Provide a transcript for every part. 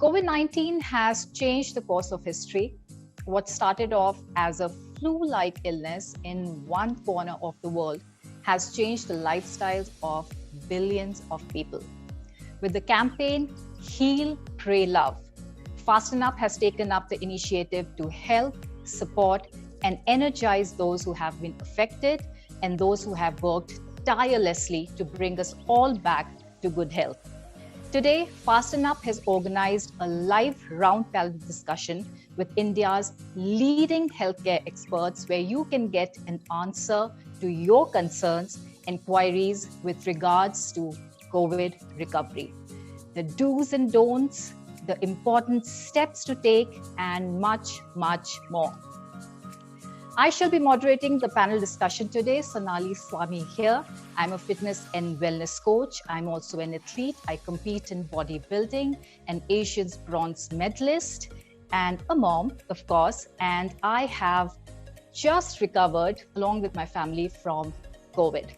COVID-19 has changed the course of history. What started off as a flu-like illness in one corner of the world has changed the lifestyles of billions of people. With the campaign Heal, Pray, Love, Fast&Up has taken up the initiative to help, support, and energize those who have been affected and those who have worked tirelessly to bring us all back to good health. Today, Fast&Up has organized a live roundtable discussion with India's leading healthcare experts where you can get an answer to your concerns and queries with regards to COVID recovery. The do's and don'ts, the important steps to take, and much, much more. I shall be moderating the panel discussion today. Sonali Swami here. I'm a fitness and wellness coach. I'm also an athlete. I compete in bodybuilding, an Asian bronze medalist, and a mom, of course. And I have just recovered, along with my family, from COVID.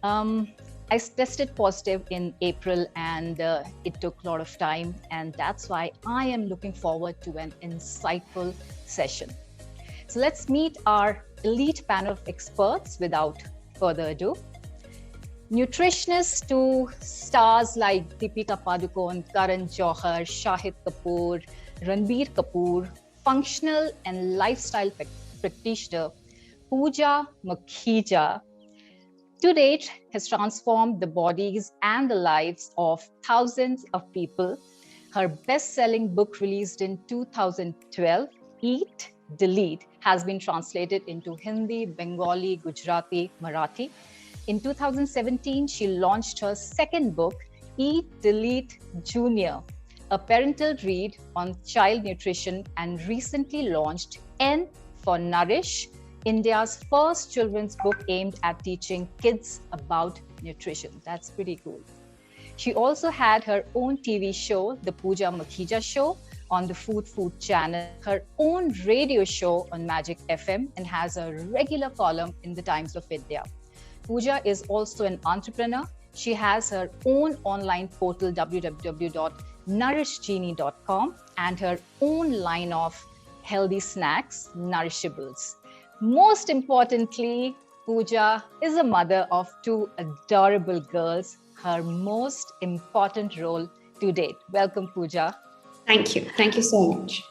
I tested positive in April and it took a lot of time. And that's why I am looking forward to an insightful session. So let's meet our elite panel of experts without further ado. Nutritionists to stars like Deepika Padukone, Karan Johar, Shahid Kapoor, Ranbir Kapoor, functional and lifestyle practitioner Pooja Makhija, to date has transformed the bodies and the lives of thousands of people. Her best-selling book released in 2012, Eat, Delete, has been translated into Hindi, Bengali, Gujarati, Marathi. In 2017, she launched her second book, Eat, Delete, Junior, a parental read on child nutrition, and recently launched N for Nourish, India's first children's book aimed at teaching kids about nutrition. That's pretty cool. She also had her own TV show, The Pooja Makhija Show, on the Food channel, her own radio show on Magic FM, and has a regular column in the Times of India. Pooja is also an entrepreneur. She has her own online portal, www.nourishgenie.com, and her own line of healthy snacks, Nourishables. Most importantly, Pooja is a mother of two adorable girls, her most important role to date. Welcome, Pooja. Thank you. Thank you so much.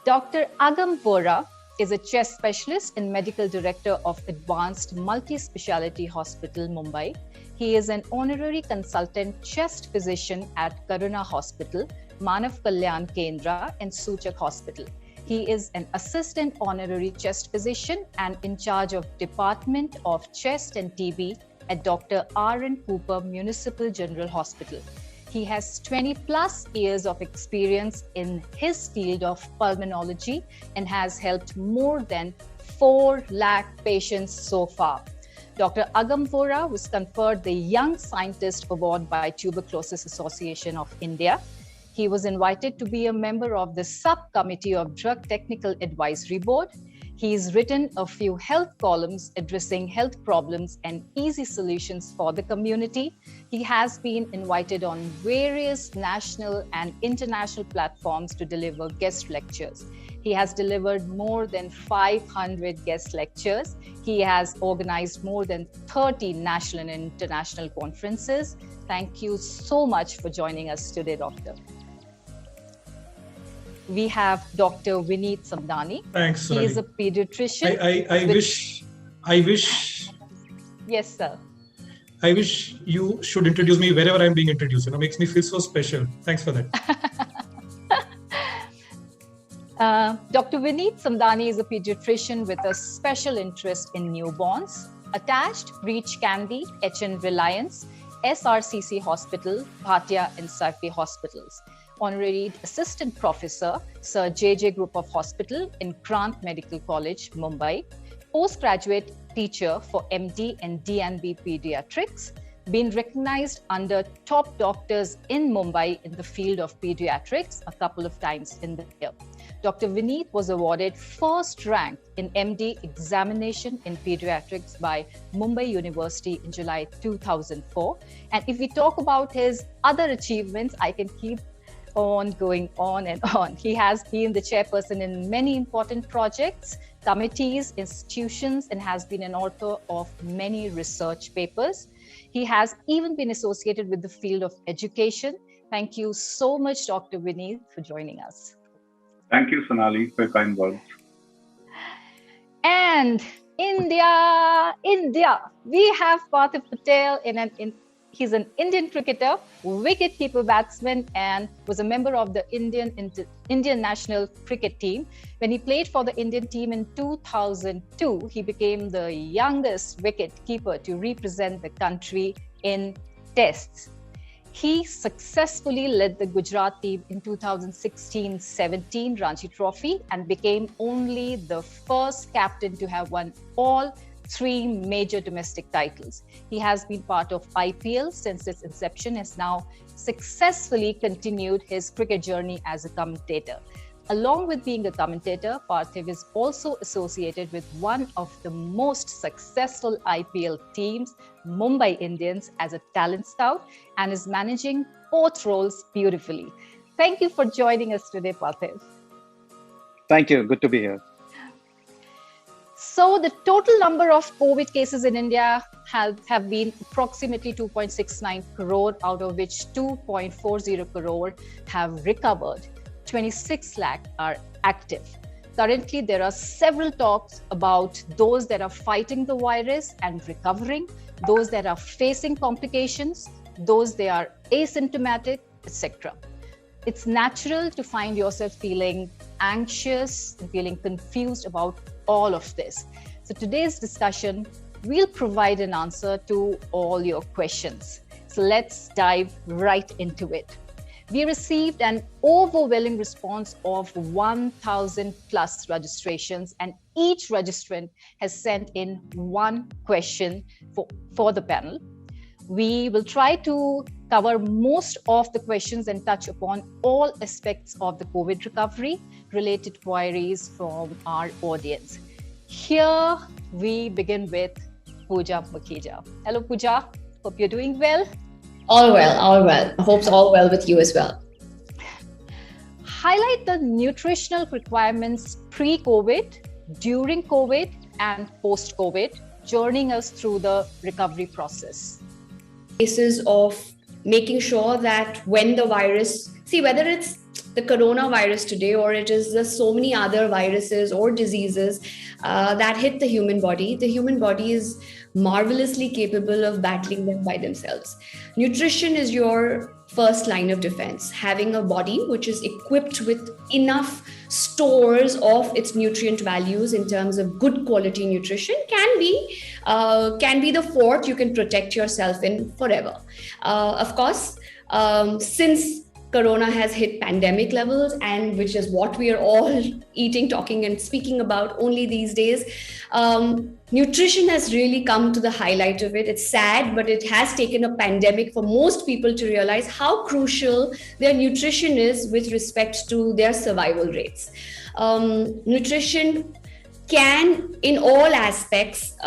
Dr. Agam Vora is a chest specialist and medical director of Advanced Multi-Speciality Hospital, Mumbai. He is an honorary consultant chest physician at Karuna Hospital, Manav Kalyan Kendra, and Suchak Hospital. He is an assistant honorary chest physician and in charge of Department of Chest and TB at Dr. R.N. Cooper Municipal General Hospital. He has 20 plus years of experience in his field of pulmonology and has helped more than 4 lakh patients so far. Dr. Agam Vora was conferred the Young Scientist Award by Tuberculosis Association of India. He was invited to be a member of the subcommittee of Drug Technical Advisory Board. He's written a few health columns addressing health problems and easy solutions for the community. He has been invited on various national and international platforms to deliver guest lectures. He has delivered more than 500 guest lectures. He has organized more than 30 national and international conferences. Thank you so much for joining us today, Doctor. We have Dr. Vineet Samdani. Thanks, Sonali. He is a pediatrician. I wish. Yes, sir. I wish you should introduce me wherever I'm being introduced. It makes me feel so special. Thanks for that. Dr. Vineet Samdani is a pediatrician with a special interest in newborns. Attached, Breach Candy, HN Reliance, SRCC Hospital, Bhatia and Saifi Hospitals. Honorary Assistant Professor, Sir JJ Group of Hospital in Grant Medical College, Mumbai. Postgraduate teacher for MD and DNB Pediatrics. Been recognized under top doctors in Mumbai in the field of pediatrics a couple of times in the year. Dr. Vineet was awarded first rank in MD examination in pediatrics by Mumbai University in July 2004. And if we talk about his other achievements, I can keep on going on and on. He has been the chairperson in many important projects, committees, institutions, and has been an author of many research papers. He has even been associated with the field of education. Thank you so much, Dr. Vineet, for joining us. Thank you, Sonali, for your kind words. And India, we have Parthiv Patel he's an Indian cricketer, wicket-keeper batsman, and was a member of the Indian national cricket team. When he played for the Indian team in 2002, he became the youngest wicket-keeper to represent the country in tests. He successfully led the Gujarat team in 2016-17 Ranji Trophy and became only the first captain to have won all 3 major domestic titles. He has been part of IPL since its inception, has now successfully continued his cricket journey as a commentator. Along with being a commentator, Parthiv is also associated with one of the most successful IPL teams, Mumbai Indians, as a talent scout and is managing both roles beautifully. Thank you for joining us today, Parthiv. Thank you. Good to be here. So the total number of COVID cases in India have been approximately 2.69 crore, out of which 2.40 crore have recovered. 26 lakh are active. Currently, there are several talks about those that are fighting the virus and recovering, those that are facing complications, those that are asymptomatic, etc. It's natural to find yourself feeling anxious and feeling confused about all of this. So today's discussion will provide an answer to all your questions. So let's dive right into it. We received an overwhelming response of 1,000 plus registrations, and each registrant has sent in one question for the panel. We will try to cover most of the questions and touch upon all aspects of the COVID recovery related queries from our audience. Here we begin with Pooja Mukhija. Hello, Pooja. Hope you're doing well. All well, all well. Hope's all well with you as well. Highlight the nutritional requirements pre-COVID, during COVID, and post-COVID, journeying us through the recovery process. Cases of making sure that when the virus, whether it's the coronavirus today or it is the so many other viruses or diseases that hit the human body is marvelously capable of battling them by themselves. Nutrition is your first line of defense. Having a body which is equipped with enough stores of its nutrient values in terms of good quality nutrition can be the fort you can protect yourself in forever. Of course, since Corona has hit pandemic levels, and which is what we are all eating, talking, and speaking about only these days. Nutrition has really come to the highlight of it. It's sad, but it has taken a pandemic for most people to realize how crucial their nutrition is with respect to their survival rates. Nutrition can, in all aspects,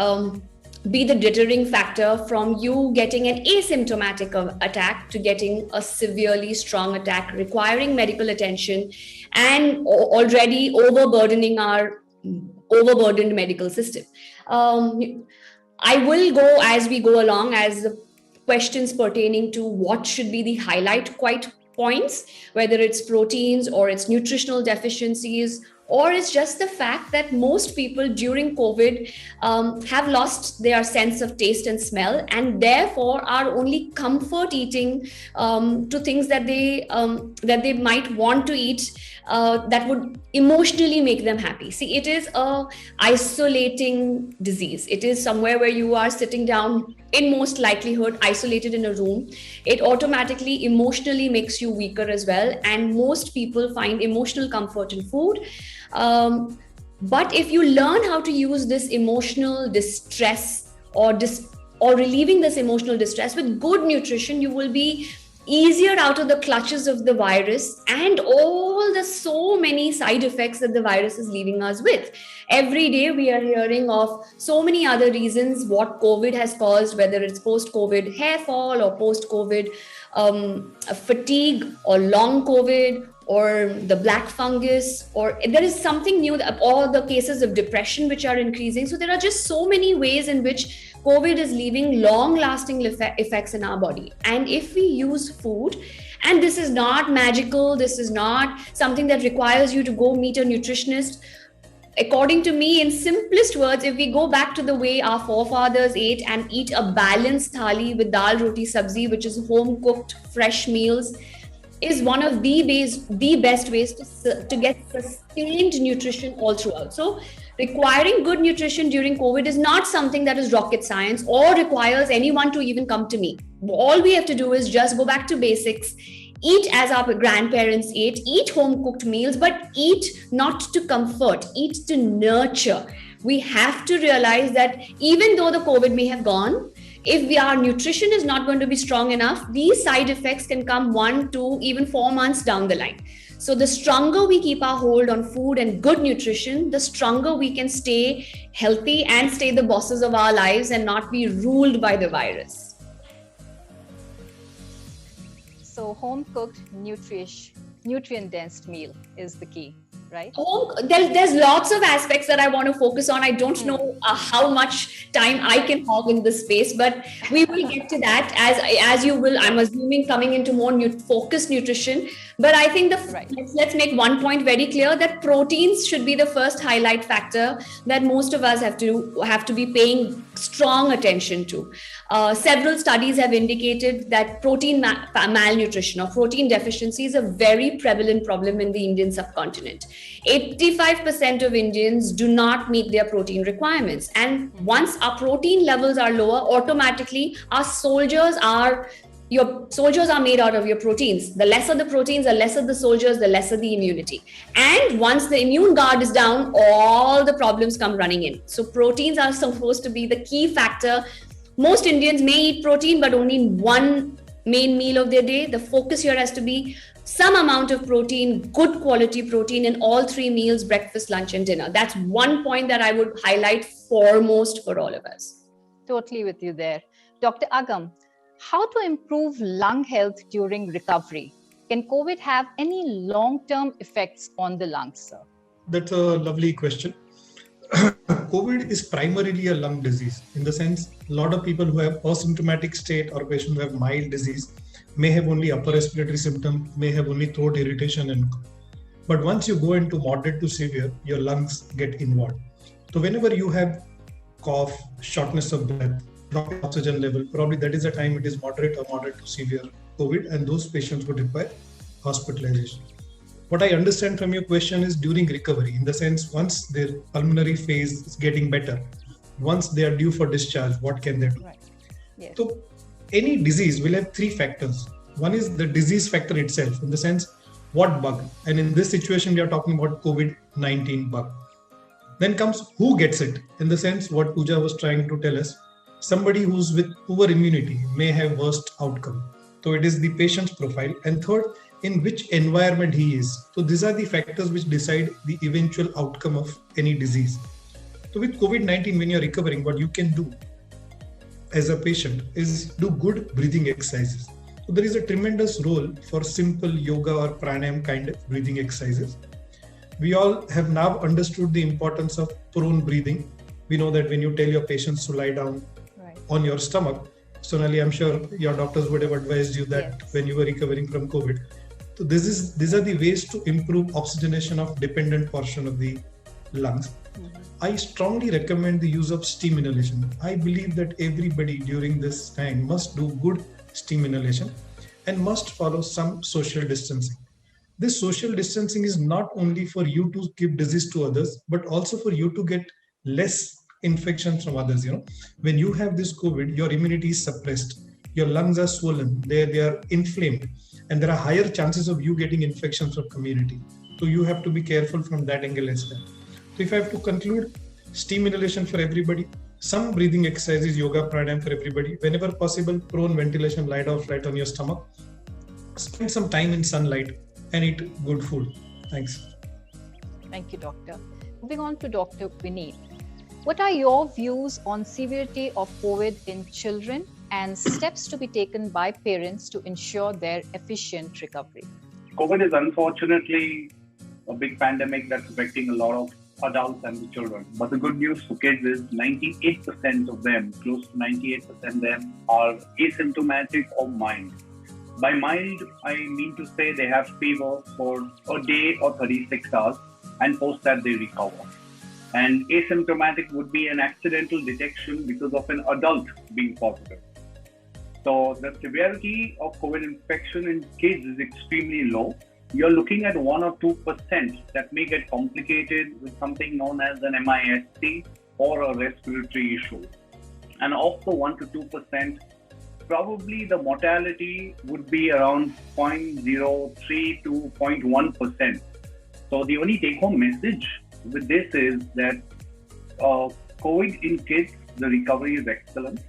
be the deterring factor from you getting an asymptomatic attack to getting a severely strong attack requiring medical attention and already overburdened medical system. I will go as we go along as the questions pertaining to what should be the highlight points, whether it's proteins or it's nutritional deficiencies, or it's just the fact that most people during COVID have lost their sense of taste and smell, and therefore are only comfort eating to things that they might want to eat that would emotionally make them happy. See, it is a isolating disease. It is somewhere where you are sitting down, in most likelihood, isolated in a room. It automatically emotionally makes you weaker as well. And most people find emotional comfort in food. But if you learn how to use this emotional distress or relieving this emotional distress with good nutrition, you will be easier out of the clutches of the virus and all the so many side effects that the virus is leaving us with. Every day we are hearing of so many other reasons what COVID has caused, whether it's post-COVID hair fall or post-COVID fatigue or long COVID or the black fungus, or there is something new, or the cases of depression which are increasing. So there are just so many ways in which COVID is leaving long lasting effects in our body. And if we use food, and this is not magical, this is not something that requires you to go meet a nutritionist. According to me, in simplest words, if we go back to the way our forefathers ate and eat a balanced thali with dal, roti, sabzi, which is home cooked fresh meals, is one of the best ways to get sustained nutrition all throughout. So requiring good nutrition during COVID is not something that is rocket science or requires anyone to even come to me. All we have to do is just go back to basics, eat as our grandparents ate, eat home cooked meals, but eat not to comfort, eat to nurture. We have to realize that even though the COVID may have gone, if our nutrition is not going to be strong enough, these side effects can come 1, 2, even 4 months down the line. So the stronger we keep our hold on food and good nutrition, the stronger we can stay healthy and stay the bosses of our lives and not be ruled by the virus. So home-cooked, nutrient-dense meal is the key, right? There's lots of aspects that I want to focus on. I don't know how much time I can hog in this space, but we will get to that as you will. I'm assuming coming into more focused nutrition. But I think let's make one point very clear, that proteins should be the first highlight factor that most of us have to be paying strong attention to. Several studies have indicated that protein malnutrition or protein deficiency is a very prevalent problem in the Indian subcontinent. 85% of Indians do not meet their protein requirements. And once our protein levels are lower, automatically your soldiers are made out of your proteins. The lesser the proteins, the lesser the soldiers, the lesser the immunity. And once the immune guard is down, all the problems come running in. So proteins are supposed to be the key factor. Most Indians may eat protein, but only in one main meal of their day. The focus here has to be some amount of protein, good quality protein in all 3 meals, breakfast, lunch, and dinner. That's one point that I would highlight foremost for all of us. Totally with you there. Dr. Agam, how to improve lung health during recovery? Can COVID have any long-term effects on the lungs, sir? That's a lovely question. COVID is primarily a lung disease, in the sense a lot of people who have asymptomatic state or patients who have mild disease may have only upper respiratory symptom, may have only throat irritation, but once you go into moderate to severe, your lungs get involved. So whenever you have cough, shortness of breath, drop in oxygen level, probably that is the time it is moderate or moderate to severe COVID, and those patients would require hospitalization. What I understand from your question is during recovery, in the sense once their pulmonary phase is getting better, once they are due for discharge, what can they do? Right. Yes. So any disease will have 3 factors. One is the disease factor itself, in the sense what bug, and in this situation we are talking about COVID-19 bug. Then comes who gets it, in the sense what Pooja was trying to tell us. Somebody who's with poor immunity may have worst outcome. So it is the patient's profile. And third, in which environment he is. So these are the factors which decide the eventual outcome of any disease. So with COVID-19, when you're recovering, what you can do as a patient is do good breathing exercises. So there is a tremendous role for simple yoga or pranayam kind of breathing exercises. We all have now understood the importance of prone breathing. We know that when you tell your patients to lie down on your stomach, Sonali, I'm sure your doctors would have advised you that when you were recovering from COVID. So these are the ways to improve oxygenation of dependent portion of the lungs. I strongly recommend the use of steam inhalation. I believe that everybody during this time must do good steam inhalation and must follow some social distancing. This social distancing is not only for you to give disease to others, but also for you to get less infections from others. When you have this COVID, your immunity is suppressed, your lungs are swollen, they are inflamed, and there are higher chances of you getting infections from community. So you have to be careful from that angle as well. So if I have to conclude, steam inhalation for everybody, some breathing exercises, yoga, pranayam for everybody. Whenever possible, prone ventilation, lie down flat on your stomach. Spend some time in sunlight and eat good food. Thanks. Thank you, Doctor. Moving on to Dr. Vineet. What are your views on severity of COVID in children and steps to be taken by parents to ensure their efficient recovery. COVID is unfortunately a big pandemic that's affecting a lot of adults and the children. But the good news for kids is 98% of them, close to 98% of them, are asymptomatic or mild. By mild, I mean to say they have fever for a day or 36 hours, and post that they recover. And asymptomatic would be an accidental detection because of an adult being positive. So the severity of COVID infection in kids is extremely low. You're looking at 1 or 2% that may get complicated with something known as an MIS-C or a respiratory issue. And of the 1 to 2%, probably the mortality would be around 0.03 to 0.1%. So the only take-home message with this is that COVID in kids, the recovery is excellent.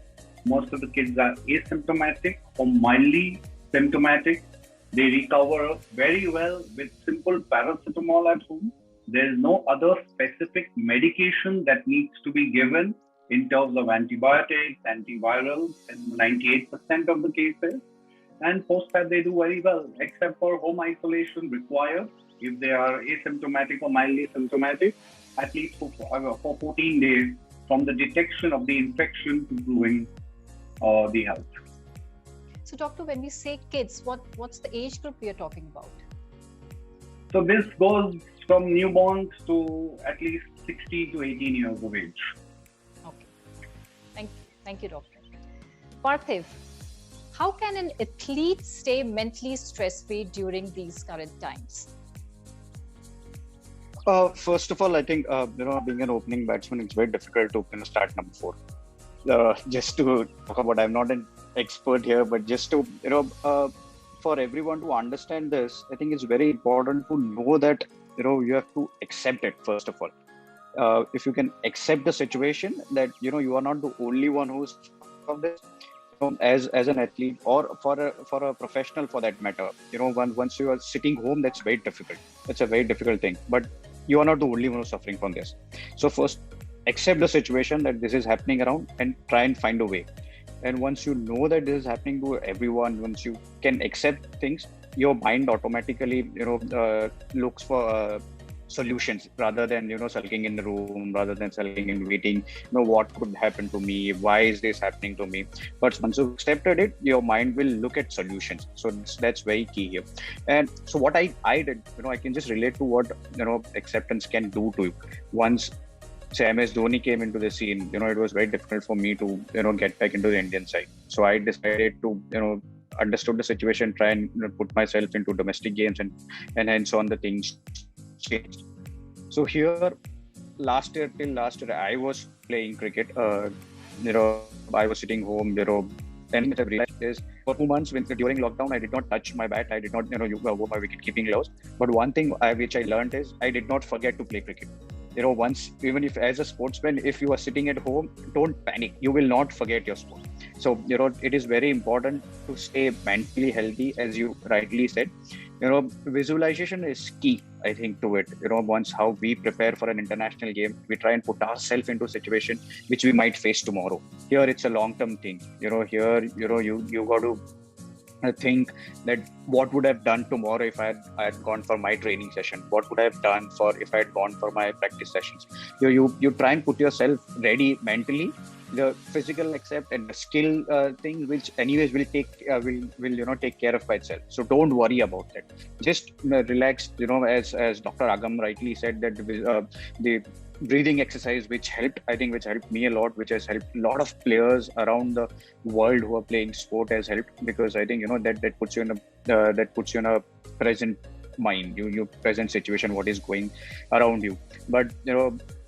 Most of the kids are asymptomatic or mildly symptomatic. They recover very well with simple paracetamol at home. There is no other specific medication that needs to be given in terms of antibiotics, antivirals in 98% of the cases. And post that they do very well, except for home isolation required if they are asymptomatic or mildly symptomatic, at least for 14 days from the detection of the infection to proving the health. So, doctor, when we say kids, what's the age group we are talking about? So this goes from newborns to at least 60 to 18 years of age. Okay. Thank you, doctor. Parthiv, how can an athlete stay mentally stress-free during these current times? First of all, I think being an opening batsman, it's very difficult to start number 4. Just to talk about, I'm not an expert here, but just to for everyone to understand this, I think it's very important to know that you have to accept it first of all. If you can accept the situation that you are not the only one who's of this. As an athlete or for a professional for that matter, once you are sitting home, that's very difficult. It's a very difficult thing, but you are not the only one who's suffering from this. So first, accept the situation that this is happening around and try and find a way. And once you know that this is happening to everyone, once you can accept things, your mind automatically looks for solutions rather than sulking in the room, rather than sulking and waiting what could happen to me, why is this happening to me. But once you've accepted it, your mind will look at solutions. So that's very key here. And so what I did, I can just relate to what acceptance can do to you. Once say MS Dhoni came into the scene, it was very difficult for me to get back into the Indian side. So I decided to understood the situation, try and put myself into domestic games, and hence on the things changed. So here till last year I was playing cricket. I was sitting home, and what I realized is for 2 months during lockdown, I did not touch my bat. I did not wore my wicket keeping gloves. But one thing which I learned is I did not forget to play cricket. Once, even if as a sportsman, if you are sitting at home, don't panic. You will not forget your sport. So, it is very important to stay mentally healthy, as you rightly said. Visualization is key, I think, to it. Once how we prepare for an international game, we try and put ourselves into a situation which we might face tomorrow. Here, it's a long-term thing. You got to think that what would I have done tomorrow if I had gone for my training session? What would I have done if I had gone for my practice sessions? You try and put yourself ready mentally. The physical accept and the skill thing, which anyways will take care of by itself. So don't worry about that. Just relax. As Dr. Agam rightly said, that the breathing exercise which helped me a lot, which has helped a lot of players around the world who are playing sport, has helped, because I think that puts you in a present mind, your present situation, what is going around you. But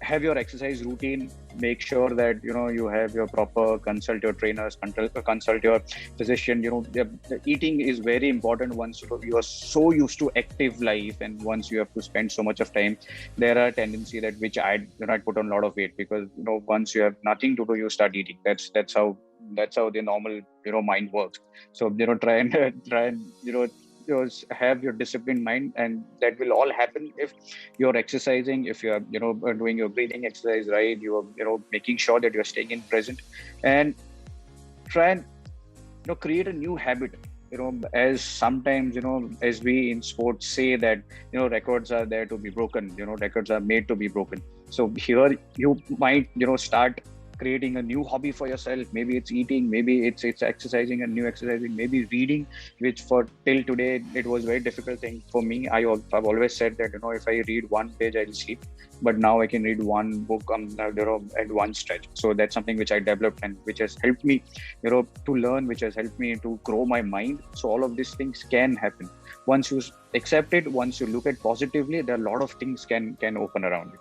have your exercise routine, make sure that you have your proper, consult your trainers, consult your physician. The eating is very important. Once you are so used to active life, and once you have to spend so much of time, there are tendency that which I put on a lot of weight, because once you have nothing to do, you start eating. That's how the normal mind works. So try and have your disciplined mind, and that will all happen if you're exercising, if you're doing your breathing exercise right, you're making sure that you're staying in present, and try and create a new habit. As sometimes, as we in sports say that, records are there to be broken, records are made to be broken. So here you might, start creating a new hobby for yourself. Maybe it's eating, maybe it's exercising, and new exercising, maybe reading, which for till today it was a very difficult thing for me. I've always said that if I read one page I'll sleep, but now I can read one book at one stretch. So that's something which I developed and which has helped me to learn, which has helped me to grow my mind. So all of these things can happen once you accept it, once you look at positively. There are a lot of things can open around you.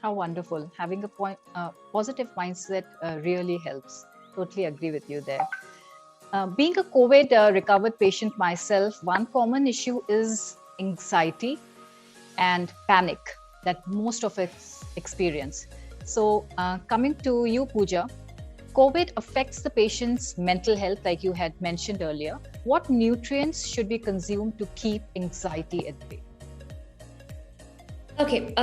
How wonderful. Having a positive mindset really helps. Totally agree with you there. Being a COVID recovered patient myself, one common issue is anxiety and panic that most of us experience. So coming to you, Pooja, COVID affects the patient's mental health, like you had mentioned earlier. What nutrients should we consume to keep anxiety at bay? Okay,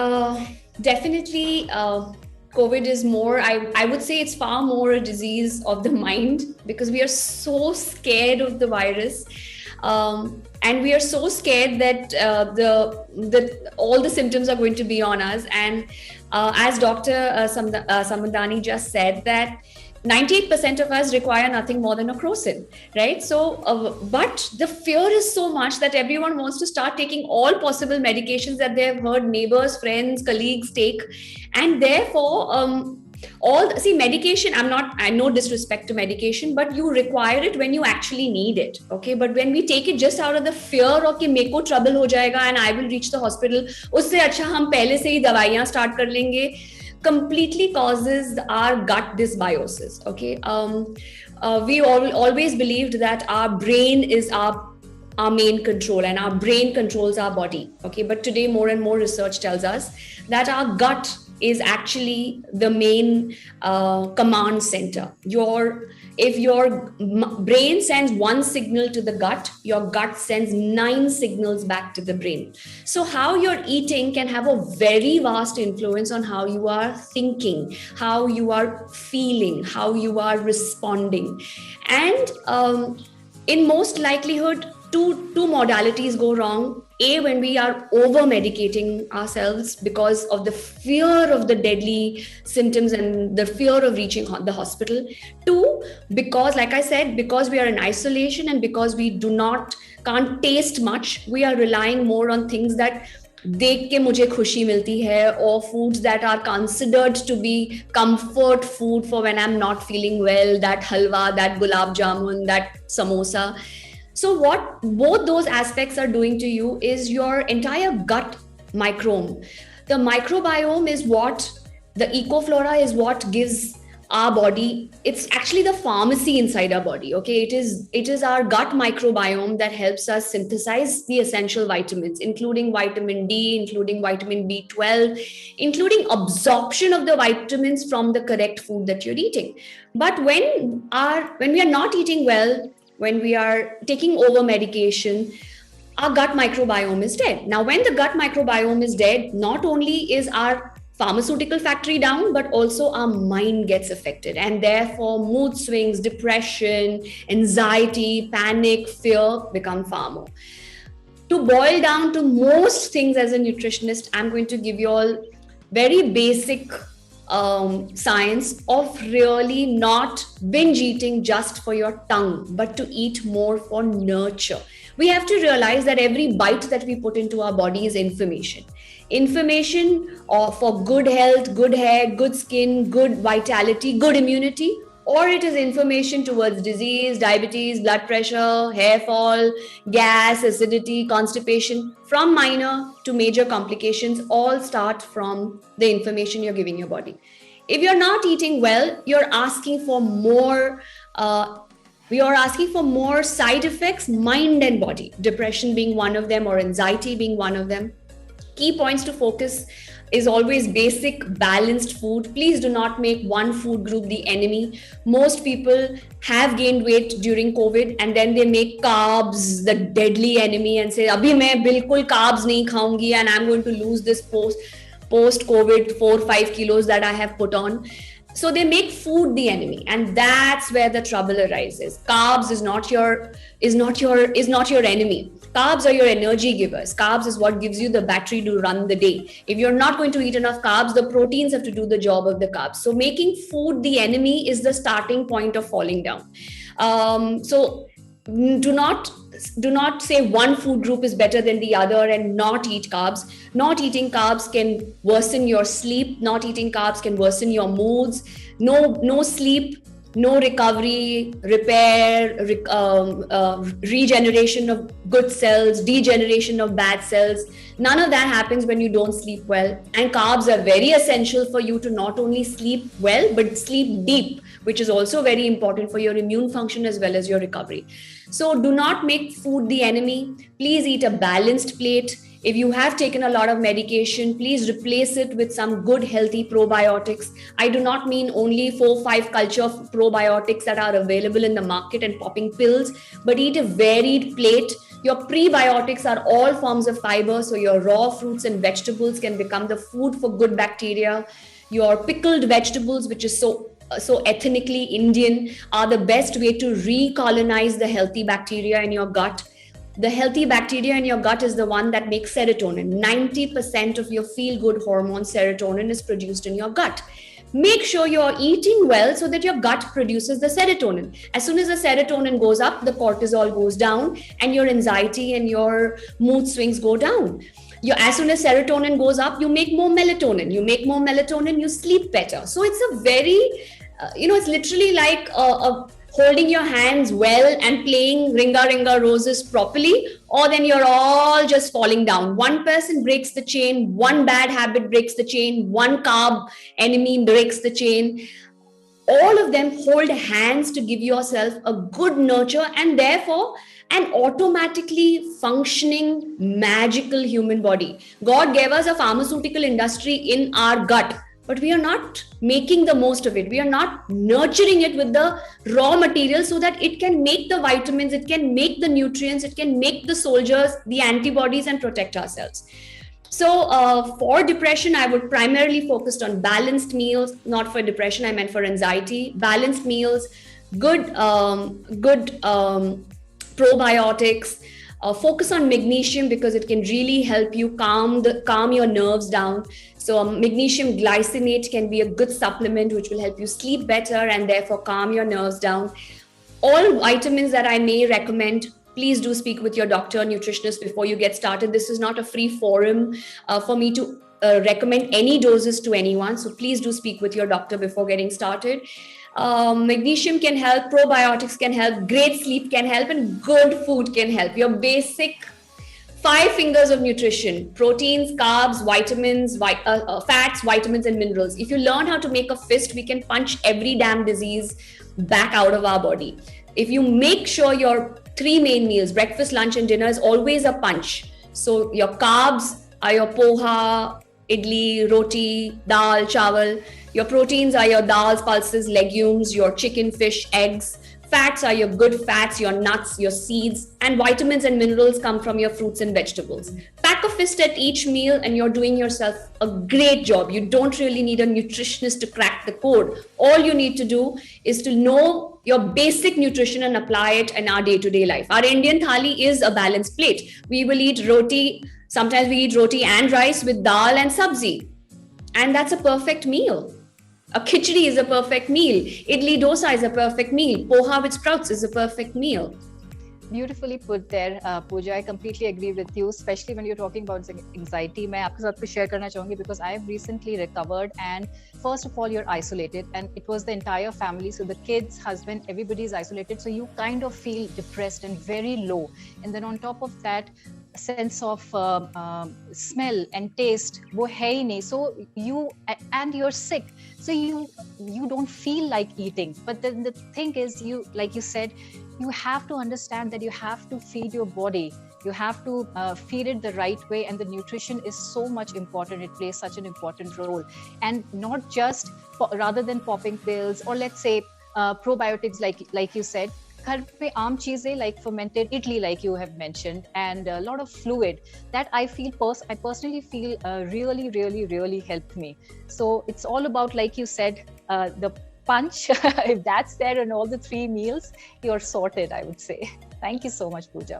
definitely COVID is more, I would say it's far more a disease of the mind, because we are so scared of the virus. And we are so scared that all the symptoms are going to be on us. And as Dr. Samadani just said, that 98% of us require nothing more than a crocin, right? So, but the fear is so much that everyone wants to start taking all possible medications that they have heard neighbors, friends, colleagues take. And therefore, medication, I no disrespect to medication, but you require it when you actually need it. Okay. But when we take it just out of the fear of कि मेरे को trouble हो जाएगा and I will reach the hospital, उससे अच्छा हम पहले से ही दवाइयाँ start कर लेंगे, completely causes our gut dysbiosis. Okay. We always believed that our brain is our main control, and our brain controls our body. Okay. But today more and more research tells us that our gut is actually the main command center. If your brain sends one signal to the gut, your gut sends 9 signals back to the brain. So how you're eating can have a very vast influence on how you are thinking, how you are feeling, how you are responding. And in most likelihood, two modalities go wrong. A, when we are over medicating ourselves because of the fear of the deadly symptoms and the fear of reaching the hospital. 2, because, like I said, because we are in isolation and because we can't taste much, we are relying more on things that देख के मुझे खुशी मिलती है, or foods that are considered to be comfort food for when I'm not feeling well, that halwa, that gulab jamun, that samosa. So what both those aspects are doing to you is your entire gut microbiome. The microbiome is what, the ecoflora is what gives our body, it's actually the pharmacy inside our body. Okay, it is our gut microbiome that helps us synthesize the essential vitamins, including vitamin D, including vitamin B12, including absorption of the vitamins from the correct food that you're eating. But when we are not eating well, when we are taking over medication, our gut microbiome is dead. Now, when the gut microbiome is dead, not only is our pharmaceutical factory down, but also our mind gets affected. And therefore, mood swings, depression, anxiety, panic, fear become far more. To boil down to most things as a nutritionist, I'm going to give you all very basic science of really not binge eating just for your tongue, but to eat more for nurture. We have to realize that every bite that we put into our body is information. Information for good health, good hair, good skin, good vitality, good immunity, or it is information towards disease, diabetes, blood pressure, hair fall, gas, acidity, constipation. From minor to major complications all start from the information you're giving your body. If you're not eating well, you're asking for more side effects, mind and body, depression being one of them, or anxiety being one of them. Key points to focus is always basic, balanced food. Please do not make one food group the enemy. Most people have gained weight during COVID and then they make carbs the deadly enemy and say, abhi main bilkul carbs nahi khaungi and I'm going to lose this post-COVID 4-5 kilos that I have put on. So they make food the enemy, and that's where the trouble arises. Carbs is not your enemy. Carbs are your energy givers. Carbs is what gives you the battery to run the day. If you're not going to eat enough carbs, the proteins have to do the job of the carbs. So making food the enemy is the starting point of falling down. So do not say one food group is better than the other and not eat carbs. Not eating carbs can worsen your sleep. Not eating carbs can worsen your moods. No sleep, no recovery, repair, regeneration of good cells, degeneration of bad cells. None of that happens when you don't sleep well. And carbs are very essential for you to not only sleep well, but sleep deep, which is also very important for your immune function as well as your recovery. So do not make food the enemy. Please eat a balanced plate. If you have taken a lot of medication, please replace it with some good, healthy probiotics. I do not mean only 4-5 culture of probiotics that are available in the market and popping pills, but eat a varied plate. Your prebiotics are all forms of fiber, so your raw fruits and vegetables can become the food for good bacteria. Your pickled vegetables, which is so ethnically Indian, are the best way to recolonize the healthy bacteria in your gut. The healthy bacteria in your gut is the one that makes serotonin. 90% of your feel-good hormone, serotonin, is produced in your gut. Make sure you're eating well so that your gut produces the serotonin. As soon as the serotonin goes up, the cortisol goes down, and your anxiety and your mood swings go down. As soon as serotonin goes up, you make more melatonin. You make more melatonin, you sleep better. So it's a very, it's literally like holding your hands well and playing Ringa Ringa Roses properly, or then you're all just falling down. One person breaks the chain, one bad habit breaks the chain, one carb enemy breaks the chain. All of them hold hands to give yourself a good nurture and therefore an automatically functioning, magical human body. God gave us a pharmaceutical industry in our gut, but we are not making the most of it. We are not nurturing it with the raw material so that it can make the vitamins, it can make the nutrients, it can make the soldiers, the antibodies, and protect ourselves. So for depression, I would primarily focus on balanced meals. Not for depression, I meant for anxiety. Balanced meals, good probiotics. Focus on magnesium because it can really help you calm your nerves down. So magnesium glycinate can be a good supplement which will help you sleep better and therefore calm your nerves down. All vitamins that I may recommend, please do speak with your doctor or nutritionist before you get started. This is not a free forum for me to recommend any doses to anyone. So please do speak with your doctor before getting started. Magnesium can help, probiotics can help, great sleep can help, and good food can help. Your basic 5 fingers of nutrition: proteins, carbs, vitamins, fats, vitamins, and minerals. If you learn how to make a fist, we can punch every damn disease back out of our body. If you make sure your 3 main meals, breakfast, lunch, and dinner, is always a punch. So your carbs are your poha, idli, roti, dal, chawal. Your proteins are your dals, pulses, legumes, your chicken, fish, eggs. Fats are your good fats, your nuts, your seeds, and vitamins and minerals come from your fruits and vegetables. Pack a fist at each meal and you're doing yourself a great job. You don't really need a nutritionist to crack the code. All you need to do is to know your basic nutrition and apply it in our day-to-day life. Our Indian thali is a balanced plate. We will eat roti. Sometimes we eat roti and rice with dal and sabzi. And that's a perfect meal. A khichdi is a perfect meal. Idli dosa is a perfect meal. Poha with sprouts is a perfect meal. Beautifully put there, Pooja. I completely agree with you, especially when you're talking about anxiety. मैं आपके साथ कुछ share करना चाहूँगी because I've recently recovered, and first of all, you're isolated, and it was the entire family. So the kids, husband, everybody is isolated. So you kind of feel depressed and very low. And then on top of that, sense of smell and taste, वो है ही नहीं. So you're sick. So you don't feel like eating. But then the thing is, like you said, you have to understand that you have to feed your body. You have to feed it the right way, and the nutrition is so much important. It plays such an important role, and not just rather than popping pills or let's say probiotics, like you said. घर पे आम चीजें like fermented idli, like you have mentioned, and a lot of fluid that I personally feel really helped me. So it's all about, like you said, the punch, if that's there in all the 3 meals, you're sorted, I would say. Thank you so much, Pooja.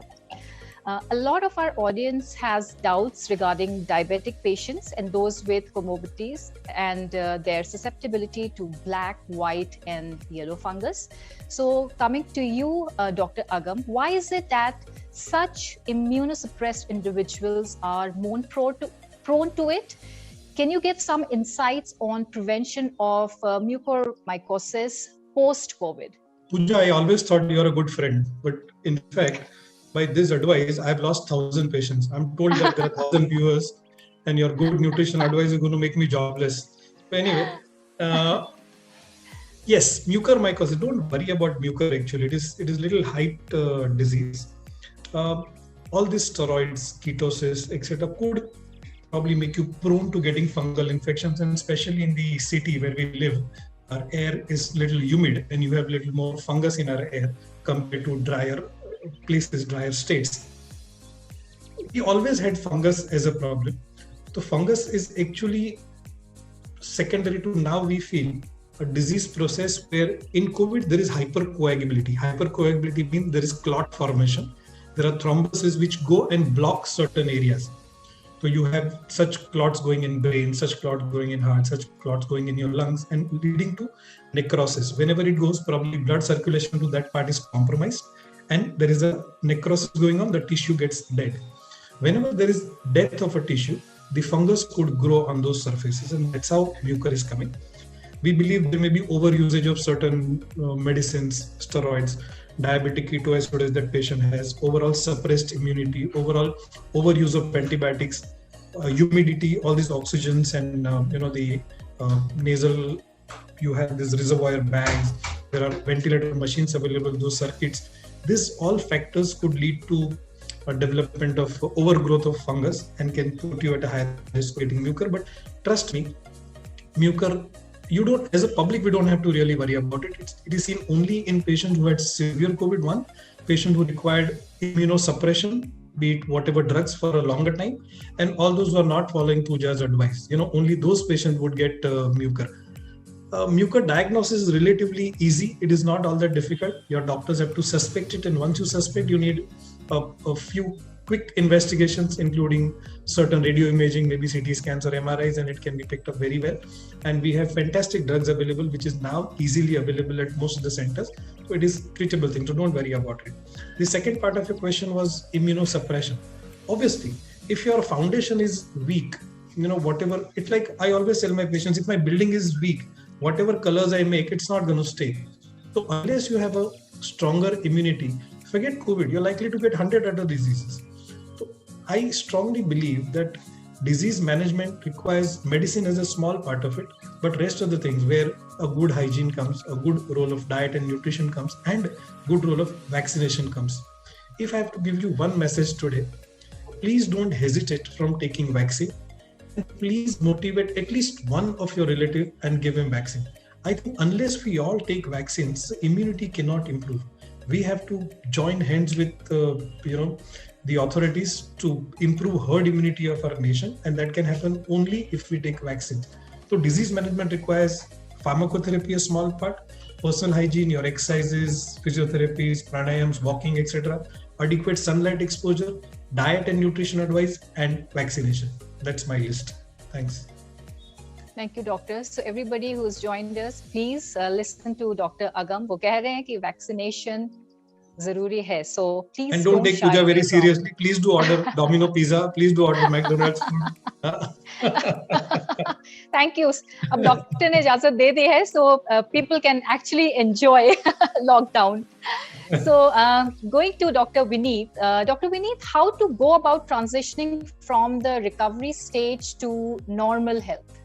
A lot of our audience has doubts regarding diabetic patients and those with comorbidities and their susceptibility to black, white, and yellow fungus. So coming to you, Dr. Agam, why is it that such immunosuppressed individuals are more prone to it? Can you give some insights on prevention of mucormycosis post-COVID? Pooja, I always thought you're a good friend, but in fact, by this advice, I've lost 1,000 patients. I'm told that there are 1,000 viewers, and your good nutrition advice is going to make me jobless. But anyway, yes, mucormycosis. Don't worry about mucor. Actually, it is little height disease. All these steroids, ketosis, etc., could probably make you prone to getting fungal infections, and especially in the city where we live, our air is little humid, and you have little more fungus in our air compared to drier places, drier states. We always had fungus as a problem. So fungus is actually secondary to, now we feel, a disease process where in COVID there is hypercoagulability. Hypercoagulability means there is clot formation. There are thrombosis which go and block certain areas. So you have such clots going in brain, such clots going in heart, such clots going in your lungs, and leading to necrosis. Whenever it goes, probably blood circulation to that part is compromised, and there is a necrosis going on, the tissue gets dead. Whenever there is death of a tissue, the fungus could grow on those surfaces, and that's how mucor is coming. We believe there may be overusage of certain medicines, steroids, diabetic ketoacidosis that patient has, overall suppressed immunity, overall overuse of antibiotics, humidity, all these oxygens, and the nasal, you have these reservoir bags, there are ventilator machines available, those circuits. These all factors could lead to a development of overgrowth of fungus and can put you at a higher risk of getting mucor. But trust me, mucor, you don't, as a public, we don't have to really worry about it. It is seen only in patients who had severe COVID-1, patients who required immunosuppression, be it whatever drugs for a longer time, and all those who are not following Pooja's advice. Only those patients would get mucor. Mucor diagnosis is relatively easy. It is not all that difficult. Your doctors have to suspect it, and once you suspect, you need a few quick investigations, including certain radio imaging, maybe CT scans or MRIs, and it can be picked up very well. And we have fantastic drugs available, which is now easily available at most of the centers. So it is treatable thing, so don't worry about it. The second part of your question was immunosuppression. Obviously, if your foundation is weak, whatever, it's like I always tell my patients, if my building is weak, whatever colors I make, it's not going to stay. So unless you have a stronger immunity, forget COVID, you're likely to get 100 other diseases. So I strongly believe that disease management requires medicine as a small part of it, but rest of the things where a good hygiene comes, a good role of diet and nutrition comes, and good role of vaccination comes. If I have to give you one message today, please don't hesitate from taking vaccine. Please motivate at least one of your relative and give him vaccine. I think unless we all take vaccines, immunity cannot improve. We have to join hands with the authorities to improve herd immunity of our nation, and that can happen only if we take vaccines. So disease management requires pharmacotherapy, a small part, personal hygiene, your exercises, physiotherapies, pranayams, walking, etc., adequate sunlight exposure, diet and nutrition advice, and vaccination. That's my list. Thanks. Thank you, doctor. So everybody who's joined us, please listen to Dr. Agam. वो कह रहे हैं कि vaccination ज़रूरी है. So please and don't take Pooja very seriously. Please do order Domino pizza. Please do order McDonald's food. Thank you. अब doctor ने इजाजत दे दी है, so people can actually enjoy lockdown. So going to Dr. Vineet. Dr. Vineet, how to go about transitioning from the recovery stage to normal health?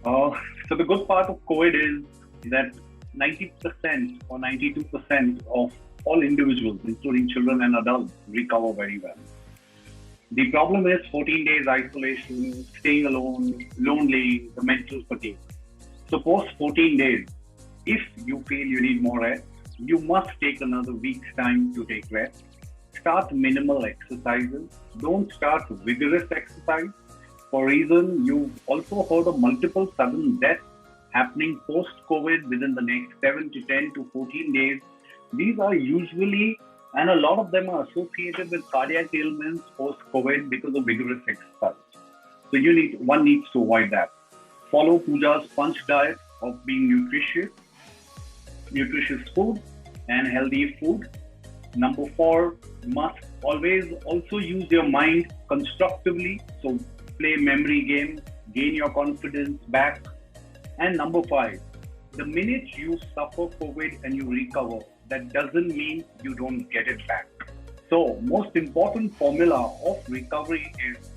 So the good part of COVID is that 90% or 92% of all individuals, including children and adults, recover very well. The problem is 14 days isolation, staying alone, lonely, the mental fatigue. So post 14 days, if you feel you need more rest, you must take another week's time to take rest. Start minimal exercises. Don't start vigorous exercise. For reason, you've also heard of multiple sudden deaths happening post-COVID within the next 7 to 10 to 14 days, these are usually, and a lot of them are associated with cardiac ailments post-COVID because of vigorous exercise. So one needs to avoid that. Follow Pooja's punch diet of being nutritious food and healthy food. Number 4, must always also use your mind constructively. So play memory games, gain your confidence back. And number 5, the minute you suffer COVID and you recover, that doesn't mean you don't get it back. So most important formula of recovery is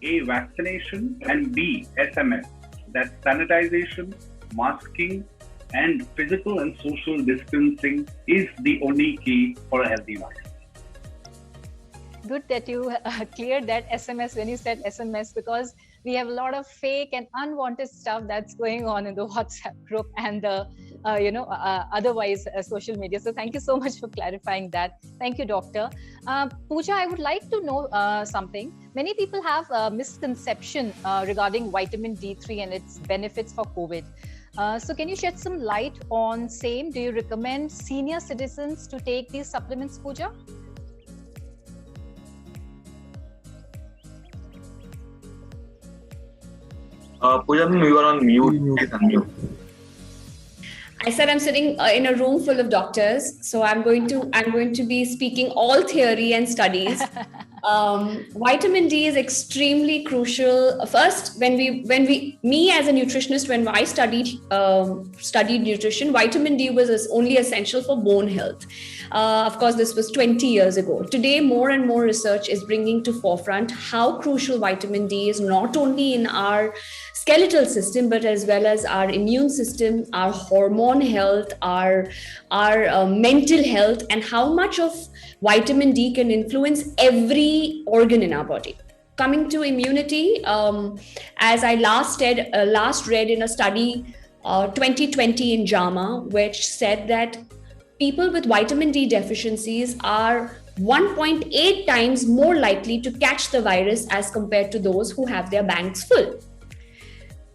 A, vaccination, and B, SMS. That's sanitization, masking, and physical and social distancing is the only key for a healthy life. Good that you cleared that SMS when you said SMS, because we have a lot of fake and unwanted stuff that's going on in the WhatsApp group and the otherwise social media. So thank you so much for clarifying that. Thank you, Doctor. Pooja, I would like to know something. Many people have a misconception regarding vitamin D3 and its benefits for COVID. So can you shed some light on same? Do you recommend senior citizens to take these supplements, Pooja? Pooja, you are on mute. Please unmute. I said I'm sitting in a room full of doctors, so I'm going to be speaking all theory and studies. Vitamin D is extremely crucial. First, me as a nutritionist, when I studied nutrition, vitamin D was only essential for bone health. Of course, this was 20 years ago. Today, more and more research is bringing to forefront how crucial vitamin D is, not only in our skeletal system, but as well as our immune system, our hormone health, our mental health, and how much of vitamin D can influence every organ in our body. Coming to immunity, as I last read in a study 2020 in JAMA, which said that people with vitamin D deficiencies are 1.8 times more likely to catch the virus as compared to those who have their banks full.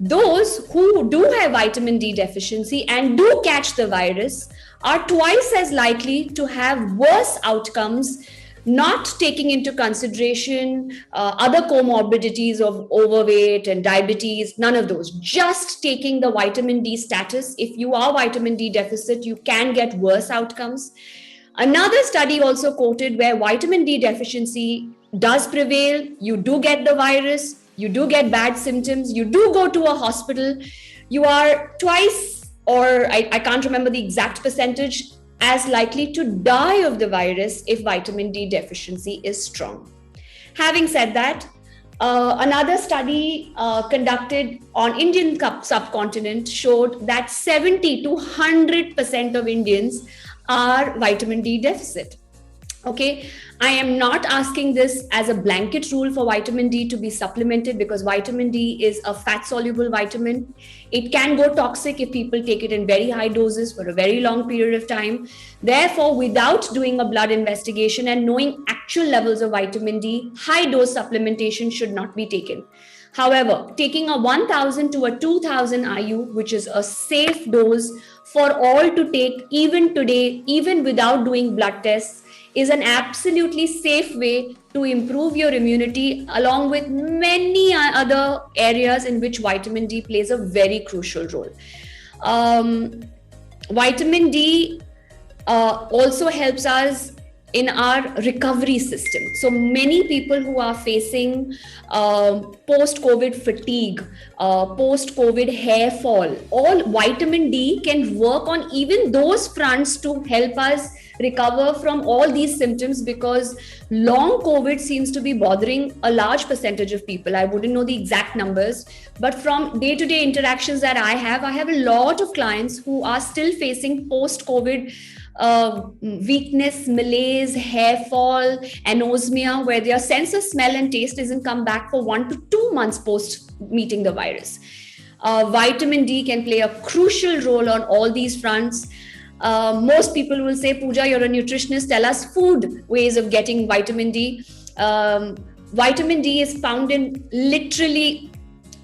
Those who do have vitamin D deficiency and do catch the virus are twice as likely to have worse outcomes, not taking into consideration other comorbidities of overweight and diabetes, none of those. Just taking the vitamin D status, if you are vitamin D deficit, you can get worse outcomes. Another study also quoted where vitamin D deficiency does prevail, you do get the virus, you do get bad symptoms, you do go to a hospital, you are twice, or I can't remember the exact percentage, as likely to die of the virus if vitamin D deficiency is strong. Having said that, another study conducted on Indian subcontinent showed that 70 to 100% of Indians are vitamin D deficit. Okay, I am not asking this as a blanket rule for vitamin D to be supplemented, because vitamin D is a fat soluble vitamin. It can go toxic if people take it in very high doses for a very long period of time. Therefore, without doing a blood investigation and knowing actual levels of vitamin D, high dose supplementation should not be taken. However, taking a 1000 to a 2000 IU, which is a safe dose for all to take even today, even without doing blood tests, is an absolutely safe way to improve your immunity, along with many other areas in which vitamin D plays a very crucial role. Vitamin D also helps us in our recovery system. So many people who are facing post-COVID fatigue, post-COVID hair fall, all vitamin D can work on even those fronts to help us recover from all these symptoms, because long COVID seems to be bothering a large percentage of people. I wouldn't know the exact numbers, but from day-to-day interactions that I have a lot of clients who are still facing post-COVID weakness, malaise, hair fall, anosmia, where their sense of smell and taste isn't come back for 1 to 2 months post meeting the virus. Vitamin D can play a crucial role on all these fronts. Most people will say, Pooja, you're a nutritionist, tell us food ways of getting vitamin D. Vitamin D is found in literally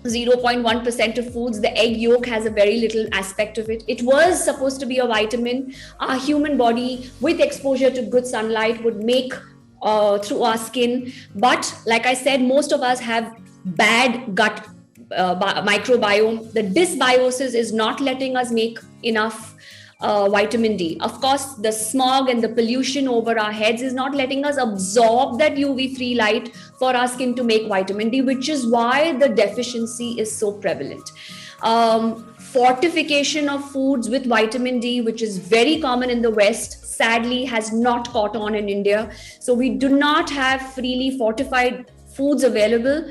0.1% of foods. The egg yolk has a very little aspect of it. It was supposed to be a vitamin. Our human body, with exposure to good sunlight, would make through our skin. But like I said, most of us have bad gut microbiome. The dysbiosis is not letting us make enough vitamin D. Of course, the smog and the pollution over our heads is not letting us absorb that UV-free light for our skin to make vitamin D, which is why the deficiency is so prevalent. Fortification of foods with vitamin D, which is very common in the West, sadly has not caught on in India. So we do not have freely fortified foods available.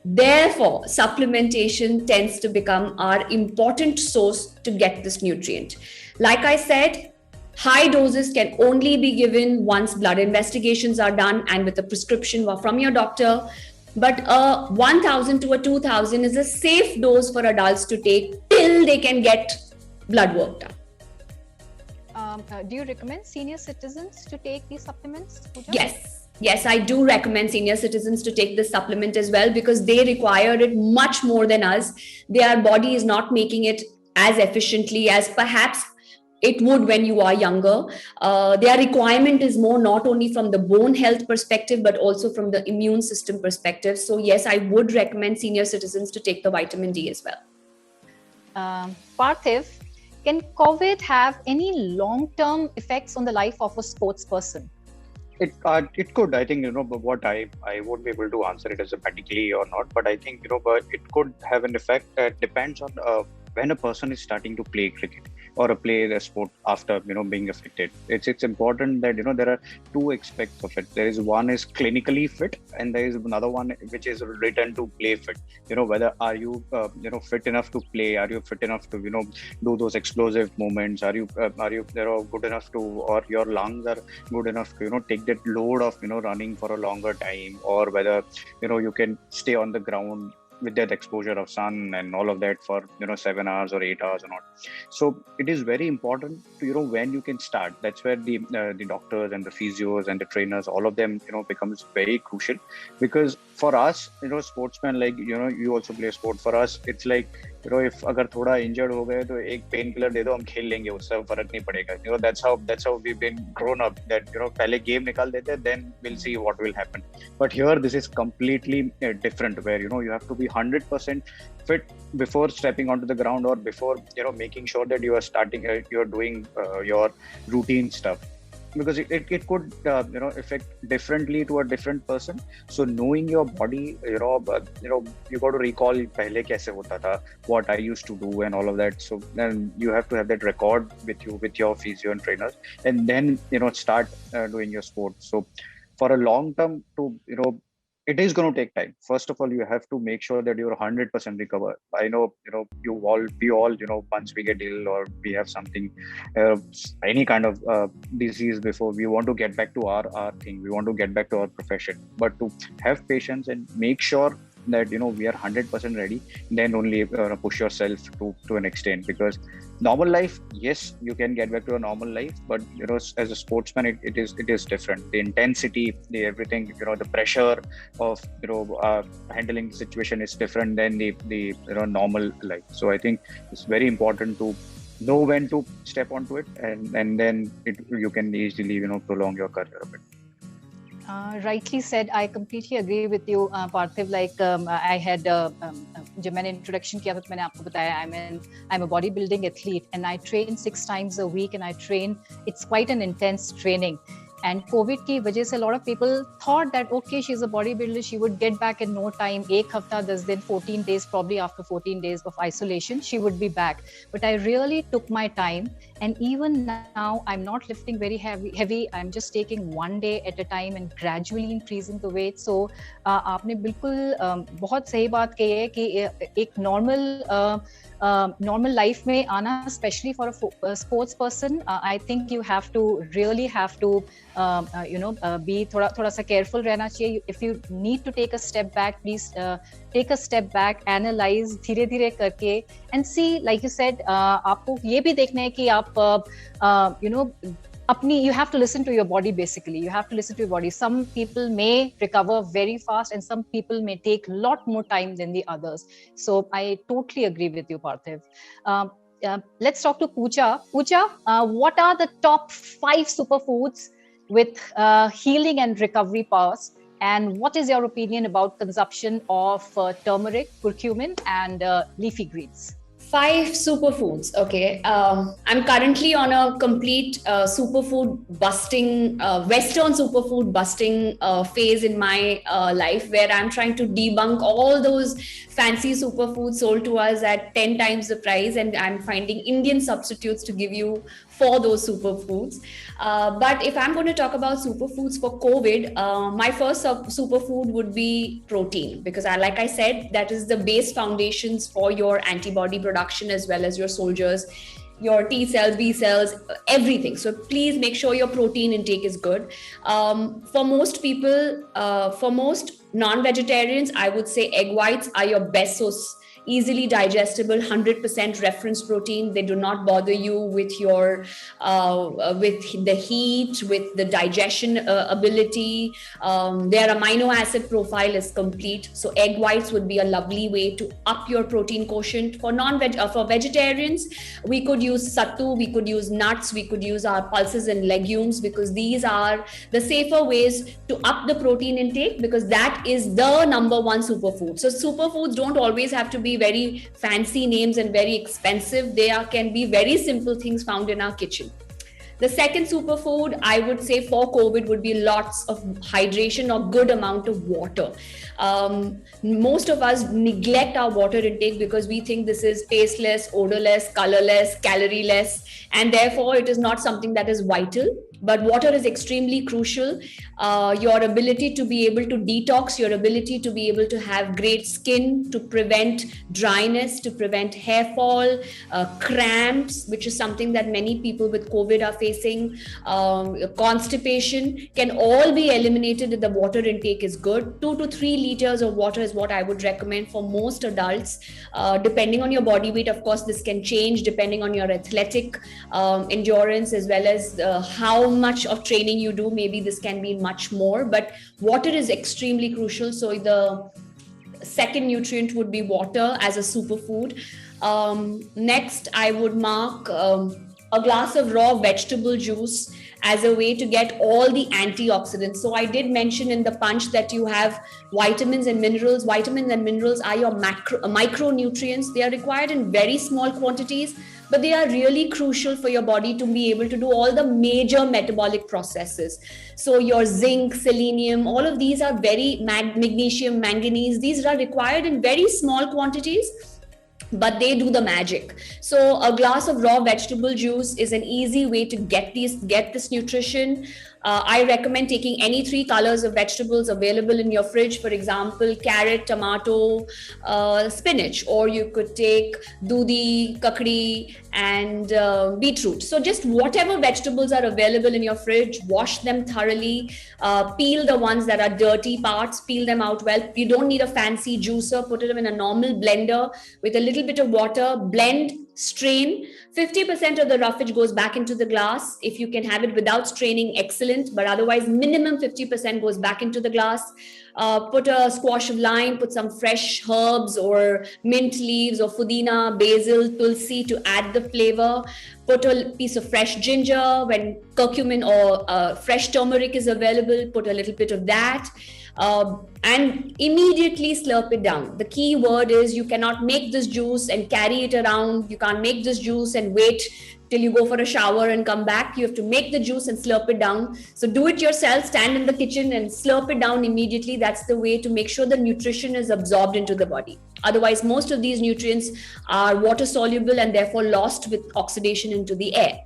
Therefore, supplementation tends to become our important source to get this nutrient. Like I said, high doses can only be given once blood investigations are done and with a prescription from your doctor. But 1,000 to 2,000 is a safe dose for adults to take till they can get blood work done. Do you recommend senior citizens to take these supplements, Pooja? Yes, I do recommend senior citizens to take this supplement as well, because they require it much more than us. Their body is not making it as efficiently as perhaps it would when you are younger. Their requirement is more not only from the bone health perspective, but also from the immune system perspective. So yes, I would recommend senior citizens to take the vitamin D as well. Parthiv, can COVID have any long-term effects on the life of a sports person? It could, I think, but what I won't be able to answer it as medically or not, but I think, but it could have an effect that depends on when a person is starting to play cricket or play the sport after, being affected. It's important that, there are two aspects of it. There is one is clinically fit, and there is another one which is return to play fit. Whether are you, fit enough to play? Are you fit enough to, do those explosive movements? Are you good enough to, or your lungs are good enough to, take that load of, running for a longer time, or whether, you can stay on the ground with that exposure of sun and all of that for 7 hours or 8 hours or not. So it is very important to when you can start. That's where the doctors and the physios and the trainers, all of them becomes very crucial, because for us sportsmen, like you also play sport. For us it's like if अगर थोड़ा injured हो गए तो एक pain killer दे दो, हम खेल लेंगे, उससे फर्क नहीं पड़ेगा. That's how we've been grown up, that पहले game निकाल देते, then we'll see what will happen. But here this is completely different, where you have to be 100% fit before stepping onto the ground, or before making sure that you are starting you are doing your routine stuff, because it could affect differently to a different person. So knowing your body, you got to recall pehle kaise hota tha, what I used to do and all of that. So then you have to have that record with you, with your physio and trainers, and then start doing your sport. So for a long term to it is going to take time. First of all, you have to make sure that you're 100% recovered. I know, we all, once we get ill or we have something, any kind of disease before, we want to get back to our thing. We want to get back to our profession. But to have patience and make sure that, we are 100% ready, then only push yourself to an extent. Because normal life, yes, you can get back to a normal life, but as a sportsman, it is different. The intensity, the everything, the pressure of handling the situation is different than the normal life. So I think it's very important to know when to step onto it, and then you can easily prolong your career a bit. Rightly said. I completely agree with you, Parthiv. Like I had, जब मैंने introduction किया था तो मैंने आपको बताया I'm a bodybuilding athlete and I train 6 times a week, and I train. It's quite an intense training. And COVID की वजह से a lot of people thought that okay, she's a bodybuilder, she would get back in no time. एक हफ्ता 10 दिन, 14 days, probably after 14 days of isolation, she would be back. But I really took my time, and even now I'm not lifting very heavy. I'm just taking one day at a time and gradually increasing the weight. So आपने बिल्कुल बहुत सही बात कही है कि एक normal life में आना, especially for a sports person, I think you really have to be थोड़ा सा careful रहना चाहिए. If you need to take a step back, please take a step back, analyze धीरे-धीरे करके, and see, like you said, आपको ये भी देखना है कि आप you have to listen to your body. Basically, you have to listen to your body. Some people may recover very fast, and some people may take a lot more time than the others. So I totally agree with you, Parthiv. Let's talk to Pooja. Pooja, what are the top 5 superfoods with healing and recovery powers? And what is your opinion about consumption of turmeric, curcumin, and leafy greens? 5 superfoods. Okay. I'm currently on a complete superfood busting, Western superfood busting phase in my life, where I'm trying to debunk all those fancy superfoods sold to us at 10 times the price. And I'm finding Indian substitutes to give you for those superfoods. But if I'm going to talk about superfoods for COVID, my first superfood would be protein, because like I said, that is the base foundations for your antibody production, as well as your soldiers, your T cells, B cells, everything. So please make sure your protein intake is good. For most people, for most non-vegetarians, I would say egg whites are your best source. Easily digestible, 100% reference protein. They do not bother you with your with the heat, with the digestion ability. Their amino acid profile is complete. So egg whites would be a lovely way to up your protein quotient. For for vegetarians, we could use sattu, we could use nuts, we could use our pulses and legumes, because these are the safer ways to up the protein intake, because that is the number one superfood. So superfoods don't always have to be very fancy names and very expensive. They can be very simple things found in our kitchen. The second superfood I would say for COVID would be lots of hydration or good amount of water. Most of us neglect our water intake because we think this is tasteless, odorless, colorless, calorieless, and therefore it is not something that is vital. But water is extremely crucial. Your ability to be able to detox, your ability to be able to have great skin, to prevent dryness, to prevent hair fall, cramps, which is something that many people with COVID are facing, constipation, can all be eliminated if the water intake is good. 2 to 3 liters of water is what I would recommend for most adults. Depending on your body weight, of course, this can change depending on your athletic endurance, as well as how much of training you do. Maybe this can be much more, but water is extremely crucial. So the second nutrient would be water as a superfood. Next, I would mark a glass of raw vegetable juice as a way to get all the antioxidants. So I did mention in the punch that you have vitamins and minerals. Vitamins and minerals are your micronutrients. They are required in very small quantities, but they are really crucial for your body to be able to do all the major metabolic processes. So your zinc, selenium, all of these are magnesium, manganese, these are required in very small quantities, but they do the magic. So a glass of raw vegetable juice is an easy way to get this nutrition. I recommend taking any 3 colors of vegetables available in your fridge. For example, carrot, tomato, spinach, or you could take dudi, kakdi, and beetroot. So just whatever vegetables are available in your fridge, wash them thoroughly, peel the ones that are dirty parts, peel them out well. You don't need a fancy juicer. Put them in a normal blender with a little bit of water, blend, strain. 50% of the roughage goes back into the glass. If you can have it without straining, excellent, but otherwise minimum 50% goes back into the glass. Put a squash of lime, put some fresh herbs or mint leaves or pudina, basil, tulsi to add the flavor. Put a piece of fresh ginger. When curcumin or fresh turmeric is available, put a little bit of that. And immediately slurp it down. The key word is you cannot make this juice and carry it around. You can't make this juice and wait till you go for a shower and come back. You have to make the juice and slurp it down. So do it yourself, stand in the kitchen and slurp it down immediately. That's the way to make sure the nutrition is absorbed into the body. Otherwise, most of these nutrients are water soluble and therefore lost with oxidation into the air.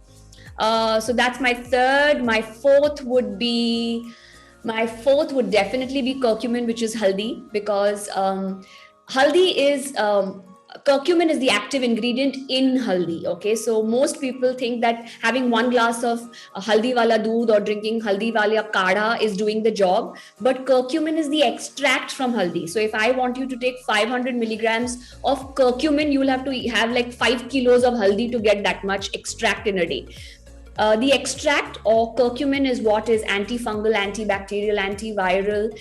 So that's my third. My fourth would definitely be curcumin, which is haldi, because haldi is curcumin is the active ingredient in haldi. Okay, so most people think that having 1 glass of haldi wala doodh or drinking haldi wala kadha is doing the job, but curcumin is the extract from haldi. So if I want you to take 500 milligrams of curcumin, you will have to have like 5 kilos of haldi to get that much extract in a day. The extract or curcumin is what is antifungal, antibacterial, antiviral.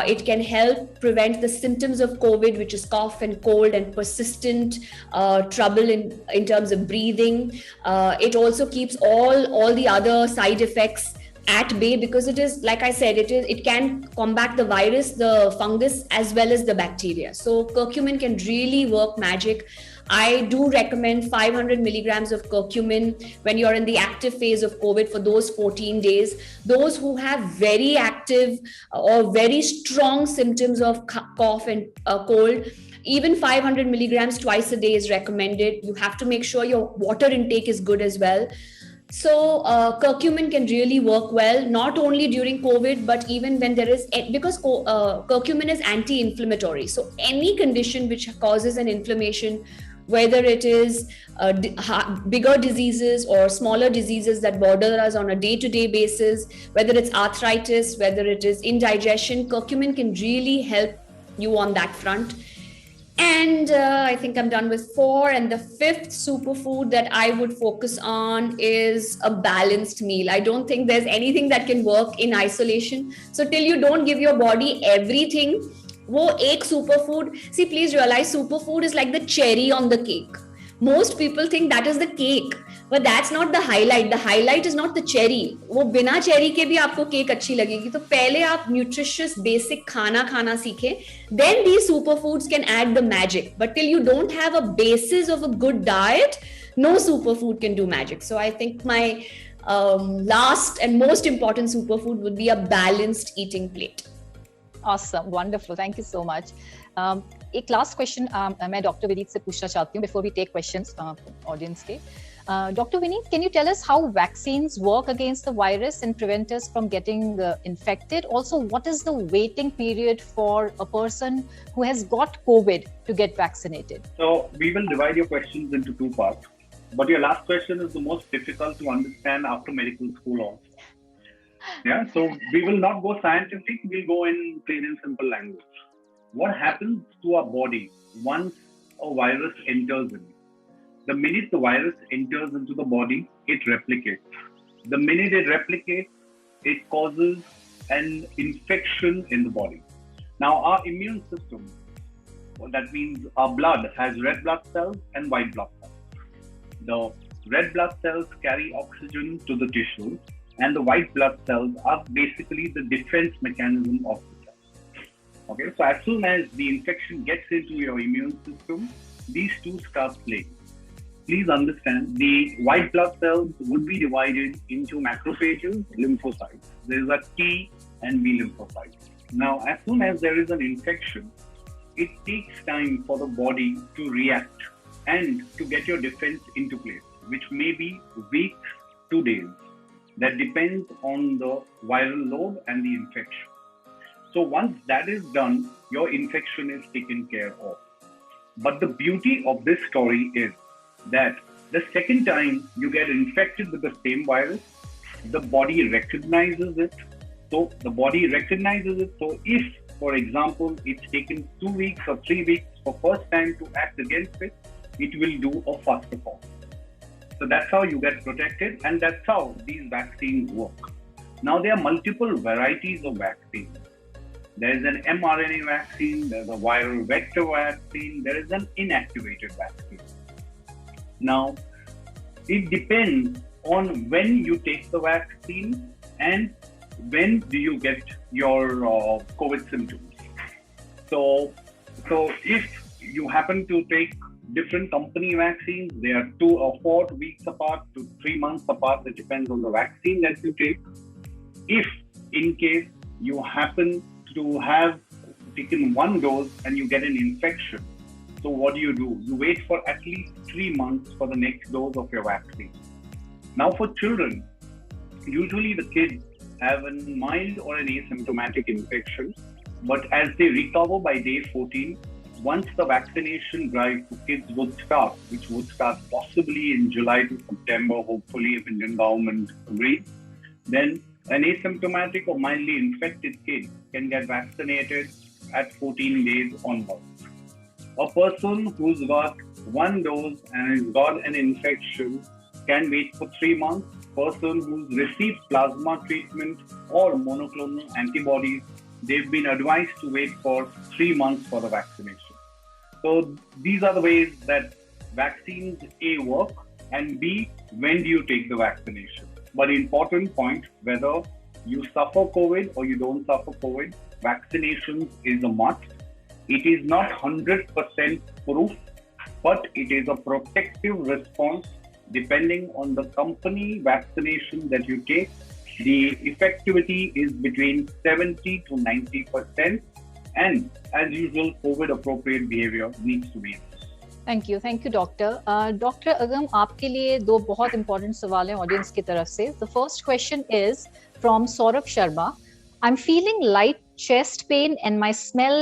It can help prevent the symptoms of COVID, which is cough and cold and persistent trouble in terms of breathing. It also keeps all the other side effects at bay, because it is, like I said, it can combat the virus, the fungus, as well as the bacteria. So curcumin can really work magic. I do recommend 500 milligrams of curcumin when you're in the active phase of COVID for those 14 days. Those who have very active or very strong symptoms of cough and cold, even 500 milligrams twice a day is recommended. You have to make sure your water intake is good as well. So curcumin can really work well, not only during COVID, but even when there is, because curcumin is anti-inflammatory. So any condition which causes an inflammation, whether it is bigger diseases or smaller diseases that bother us on a day-to-day basis, whether it's arthritis, whether it is indigestion, curcumin can really help you on that front. And I think I'm done with 4. And the 5th superfood that I would focus on is a balanced meal. I don't think there's anything that can work in isolation. So till you don't give your body everything, wo ek superfood, see, please realize superfood is like the cherry on the cake. Most people think that is the cake, but that's not the highlight. The highlight is not the cherry. वो बिना cherry के भी आपको cake अच्छी लगेगी. तो पहले आप nutritious basic खाना सीखें. Then these superfoods can add the magic. But till you don't have a basis of a good diet, no superfood can do magic. So I think my last and most important superfood would be a balanced eating plate. Awesome, wonderful. Thank you so much. एक last question मैं doctor Vineet से पूछना चाहती हूँ before we take questions audience के. Dr. Vineet, can you tell us how vaccines work against the virus and prevent us from getting infected? Also, what is the waiting period for a person who has got COVID to get vaccinated? So we will divide your questions into 2 parts. But your last question is the most difficult to understand after medical school also. Yeah, so we will not go scientific, we'll go in plain and simple language. What happens to our body once a virus enters in? The minute the virus enters into the body, it replicates. The minute it replicates, it causes an infection in the body. Now, our immune system, that means our blood, has red blood cells and white blood cells. The red blood cells carry oxygen to the tissue, and the white blood cells are basically the defense mechanism of the cell. Okay, so as soon as the infection gets into your immune system, these two start playing. Please understand, the white blood cells would be divided into macrophages, lymphocytes. There is a T and B lymphocytes. Now, as soon as there is an infection, it takes time for the body to react and to get your defense into place, which may be weeks to days. That depends on the viral load and the infection. So once that is done, your infection is taken care of. But the beauty of this story is that the second time you get infected with the same virus, the body recognizes it. So the body recognizes it. So if, for example, it's taken 2 weeks or 3 weeks for first time to act against it, it will do a faster form. So that's how you get protected, and that's how these vaccines work. Now, there are multiple varieties of vaccines. There is an mRNA vaccine, there's a viral vector vaccine, there is an inactivated vaccine. Now, it depends on when you take the vaccine and when do you get your COVID symptoms. So if you happen to take different company vaccines, they are 2 or 4 weeks apart to 3 months apart. It depends on the vaccine that you take. If in case you happen to have taken 1 dose and you get an infection, so what do? You wait for at least 3 months for the next dose of your vaccine. Now for children, usually the kids have a mild or an asymptomatic infection, but as they recover by day 14, once the vaccination drive for kids would start, which would start possibly in July to September, hopefully if Indian government agrees, then an asymptomatic or mildly infected kid can get vaccinated at 14 days onwards. A person who's got 1 dose and has got an infection can wait for 3 months, person who's received plasma treatment or monoclonal antibodies, they've been advised to wait for 3 months for the vaccination. So these are the ways that vaccines A work, and B, when do you take the vaccination? But important point, whether you suffer COVID or you don't suffer COVID, vaccinations is a must. It is not 100% proof, but it is a protective response. Depending on the company vaccination that you take, the effectivity is between 70 to 90%. And as usual, COVID appropriate behavior needs to be. Thank you doctor doctor अगम, आपके लिए दो बहुत important सवाल हैं audience की तरफ से. The first question is from Saurabh Sharma. I am feeling light chest pain and my smell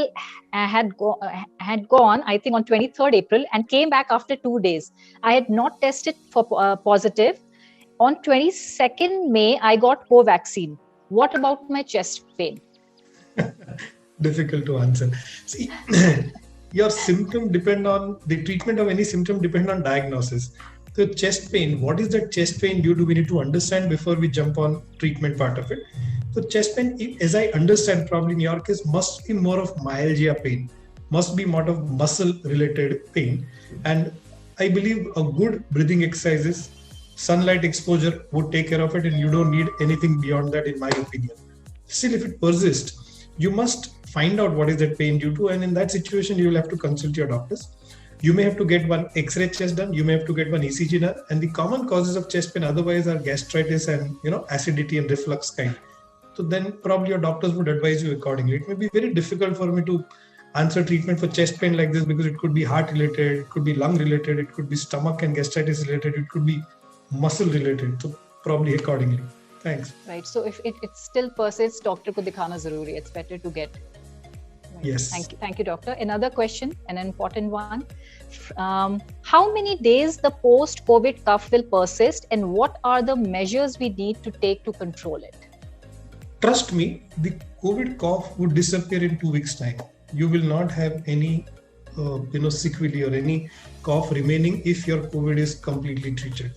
had gone, I think, on 23rd April and came back after 2 days. I had not tested for positive. On 22nd May, I got co-vaccine. What about my chest pain? Difficult to answer. See, your symptom depend on the treatment of any symptom depend on diagnosis. So chest pain, what is that chest pain due to? We need to understand before we jump on treatment part of it. So chest pain, as I understand, probably in your case, must be more of myalgia pain, must be more of muscle related pain. And I believe a good breathing exercises, sunlight exposure would take care of it, and you don't need anything beyond that, in my opinion. Still, if it persists, you must find out what is that pain due to, and in that situation, you will have to consult your doctors. You may have to get one X-ray chest done. You may have to get one ECG done. And the common causes of chest pain otherwise are gastritis and acidity and reflux kind. So then probably your doctors would advise you accordingly. It may be very difficult for me to answer treatment for chest pain like this, because it could be heart related, it could be lung related, it could be stomach and gastritis related, it could be muscle related. So probably accordingly. Thanks. Right. So if it still persists, doctor ko dikhana zaruri. It's better to get. Right. Yes. Thank you, doctor. Another question, an important one. How many days the post-COVID cough will persist, and what are the measures we need to take to control it? Trust me, the COVID cough would disappear in 2 weeks' time. You will not have any, sequelae or any cough remaining if your COVID is completely treated.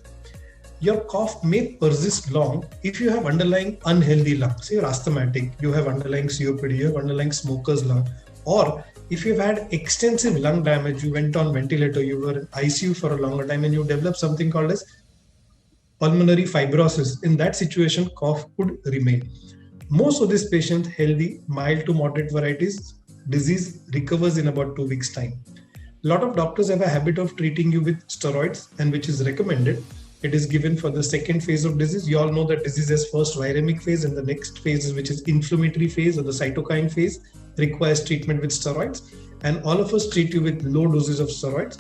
Your cough may persist long if you have underlying unhealthy lung. Say you're asthmatic, you have underlying COPD, you have underlying smoker's lung, or if you've had extensive lung damage, you went on ventilator, you were in ICU for a longer time, and you developed something called as pulmonary fibrosis. In that situation, cough could remain. Most of these patients, healthy, mild to moderate varieties, disease recovers in about 2 weeks' time. A lot of doctors have a habit of treating you with steroids, and which is recommended. It is given for the second phase of disease. You all know that disease has first viremic phase, and the next phase, which is inflammatory phase or the cytokine phase, requires treatment with steroids. And all of us treat you with low doses of steroids.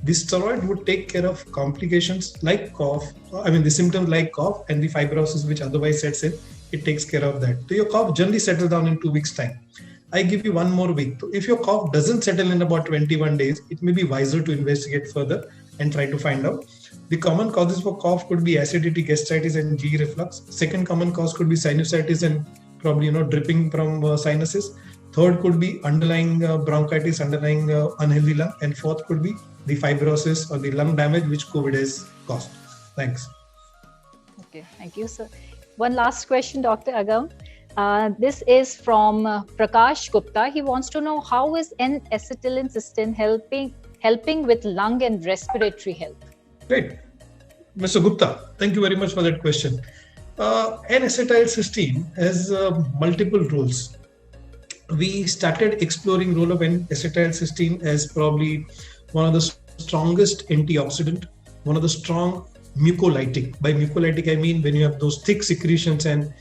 The steroid would take care of complications like cough, the symptoms like cough and the fibrosis which otherwise sets in. It takes care of that. So your cough generally settles down in 2 weeks' time. I give you one more week. So if your cough doesn't settle in about 21 days, it may be wiser to investigate further and try to find out. The common causes for cough could be acidity, gastritis, and GE reflux. Second common cause could be sinusitis and probably dripping from sinuses. Third could be underlying bronchitis, underlying unhealthy lung, and fourth could be the fibrosis or the lung damage which COVID has caused. Thanks. Okay, thank you, sir. One last question, Dr. Agam. This is from Prakash Gupta. He wants to know, how is N-acetylene system helping with lung and respiratory health? Great. Mr. Gupta, thank you very much for that question. N-acetyl cysteine has multiple roles. We started exploring role of N-acetyl cysteine as probably one of the strongest antioxidant, one of the strong mucolytic. By mucolytic, I mean when you have those thick secretions and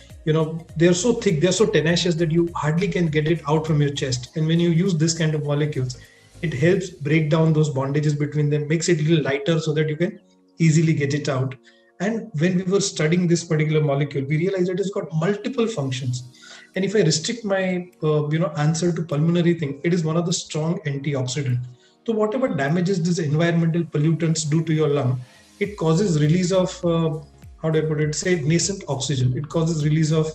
they're so thick, they're so tenacious that you hardly can get it out from your chest. And when you use this kind of molecules, it helps break down those bondages between them, makes it a little lighter so that you can easily get it out. And when we were studying this particular molecule, we realized that it's got multiple functions. And if I restrict my answer to pulmonary thing, it is one of the strong antioxidant. So whatever damages these environmental pollutants do to your lung, it causes release of, nascent oxygen. It causes release of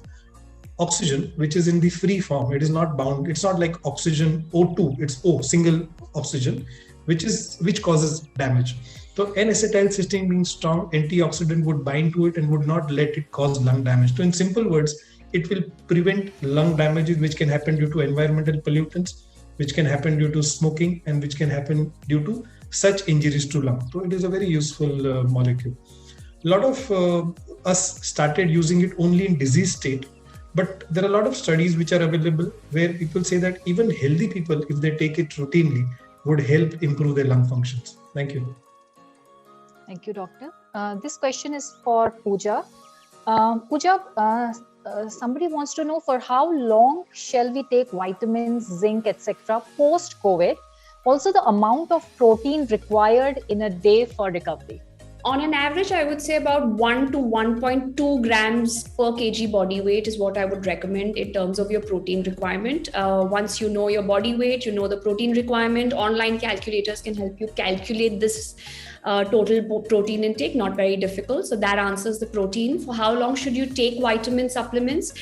oxygen, which is in the free form. It is not bound. It's not like oxygen O2. It's O, single oxygen, which causes damage. So N-acetylcysteine being strong, antioxidant would bind to it and would not let it cause lung damage. So in simple words, it will prevent lung damages which can happen due to environmental pollutants, which can happen due to smoking, and which can happen due to such injuries to lung. So it is a very useful molecule. A lot of us started using it only in disease state, but there are a lot of studies which are available where people say that even healthy people, if they take it routinely, would help improve their lung functions. Thank you. Thank you, Doctor. This question is for Pooja. Pooja, somebody wants to know, for how long shall we take vitamins, zinc, etc. post-COVID? Also, the amount of protein required in a day for recovery. On an average, I would say about 1 to 1.2 grams per kg body weight is what I would recommend in terms of your protein requirement. Once you know your body weight, you know the protein requirement, online calculators can help you calculate this total protein intake, not very difficult. So that answers the protein. For how long should you take vitamin supplements?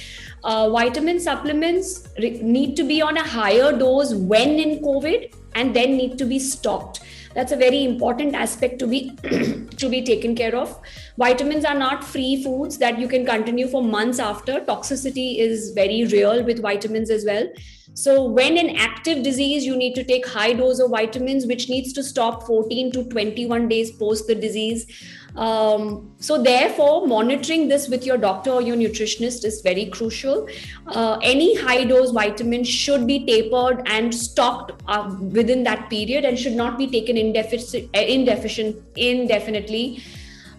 Vitamin supplements need to be on a higher dose when in COVID and then need to be stopped. That's a very important aspect to be to be taken care of. Vitamins are not free foods that you can continue for months after. Toxicity is very real with vitamins as well. So when in active disease, you need to take high dose of vitamins, which needs to stop 14 to 21 days post the disease. So therefore, monitoring this with your doctor or your nutritionist is very crucial. Any high dose vitamin should be tapered and stocked within that period and should not be taken indefinitely.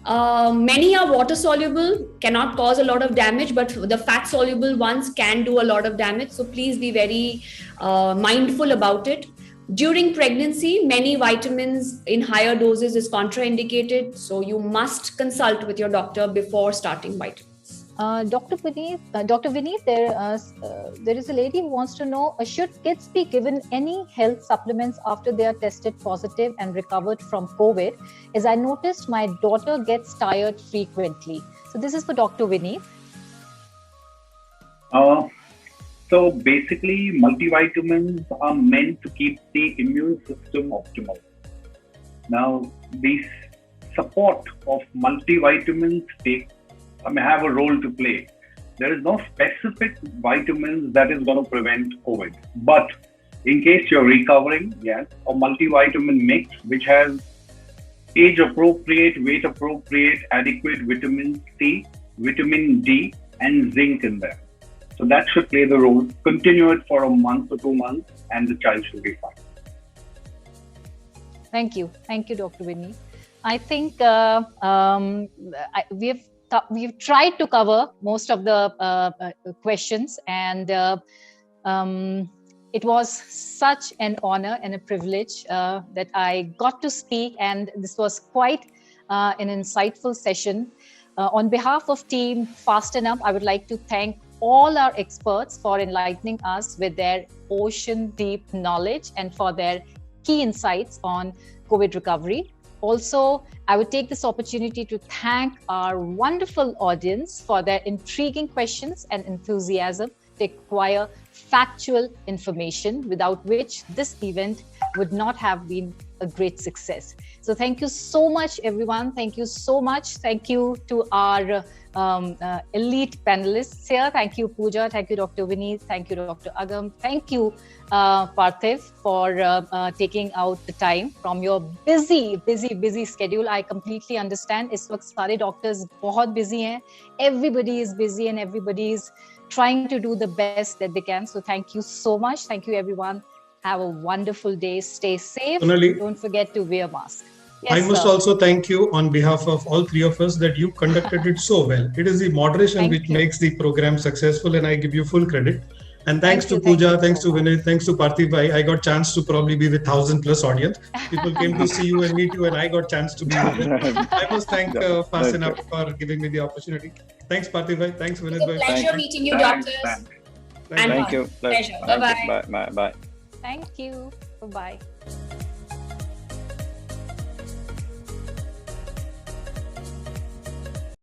Many are water soluble, cannot cause a lot of damage, but the fat soluble ones can do a lot of damage. So please be very mindful about it. During pregnancy, many vitamins in higher doses is contraindicated. So you must consult with your doctor before starting vitamins. Dr. Vineet, there is a lady who wants to know, should kids be given any health supplements after they are tested positive and recovered from COVID? As I noticed, my daughter gets tired frequently. So this is for Dr. Vineet. So basically, multivitamins are meant to keep the immune system optimal. Now, the support of multivitamins have a role to play. There is no specific vitamins that is going to prevent COVID. But in case you're recovering, yes, a multivitamin mix which has age appropriate, weight appropriate, adequate vitamin C, vitamin D, and zinc in there. So that should play the role. Continue it for a month or 2 months, and the child should be fine. Thank you, Dr. Vinny. I think we've tried to cover most of the questions, and it was such an honor and a privilege that I got to speak, and this was quite an insightful session. On behalf of Team Fast&Up, I would like to thank all our experts for enlightening us with their ocean-deep knowledge and for their key insights on COVID recovery. Also, I would take this opportunity to thank our wonderful audience for their intriguing questions and enthusiasm to acquire factual information, without which this event would not have been a great success. So thank you so much, everyone. Thank you so much. Thank you to our elite panelists here. Thank you, Pooja. Thank you, Dr. Vineet. Thank you, Dr. Agam. Thank you, Parthiv, for taking out the time from your busy schedule. I completely understand. इस वक्त सारे doctors बहुत busy हैं. Everybody is busy and everybody is trying to do the best that they can. So thank you so much. Thank you, everyone. Have a wonderful day. Stay safe. Sonali, don't forget to wear mask. Yes, I must also thank you on behalf of all three of us that you conducted it so well. It is the moderation which makes the program successful, and I give you full credit. And thanks to Pooja, thanks to Vinay, thanks to Parthiv. I got chance to probably be with 1,000+ audience. People came to see you and meet you, and I got chance to be with you. I must thank Fast&Up for giving me the opportunity. Thanks, Parthiv. Thanks, Vinay. It's a pleasure meeting you, doctors. Thank you. Pleasure. Bye-bye. Bye. Thank you. Bye-bye.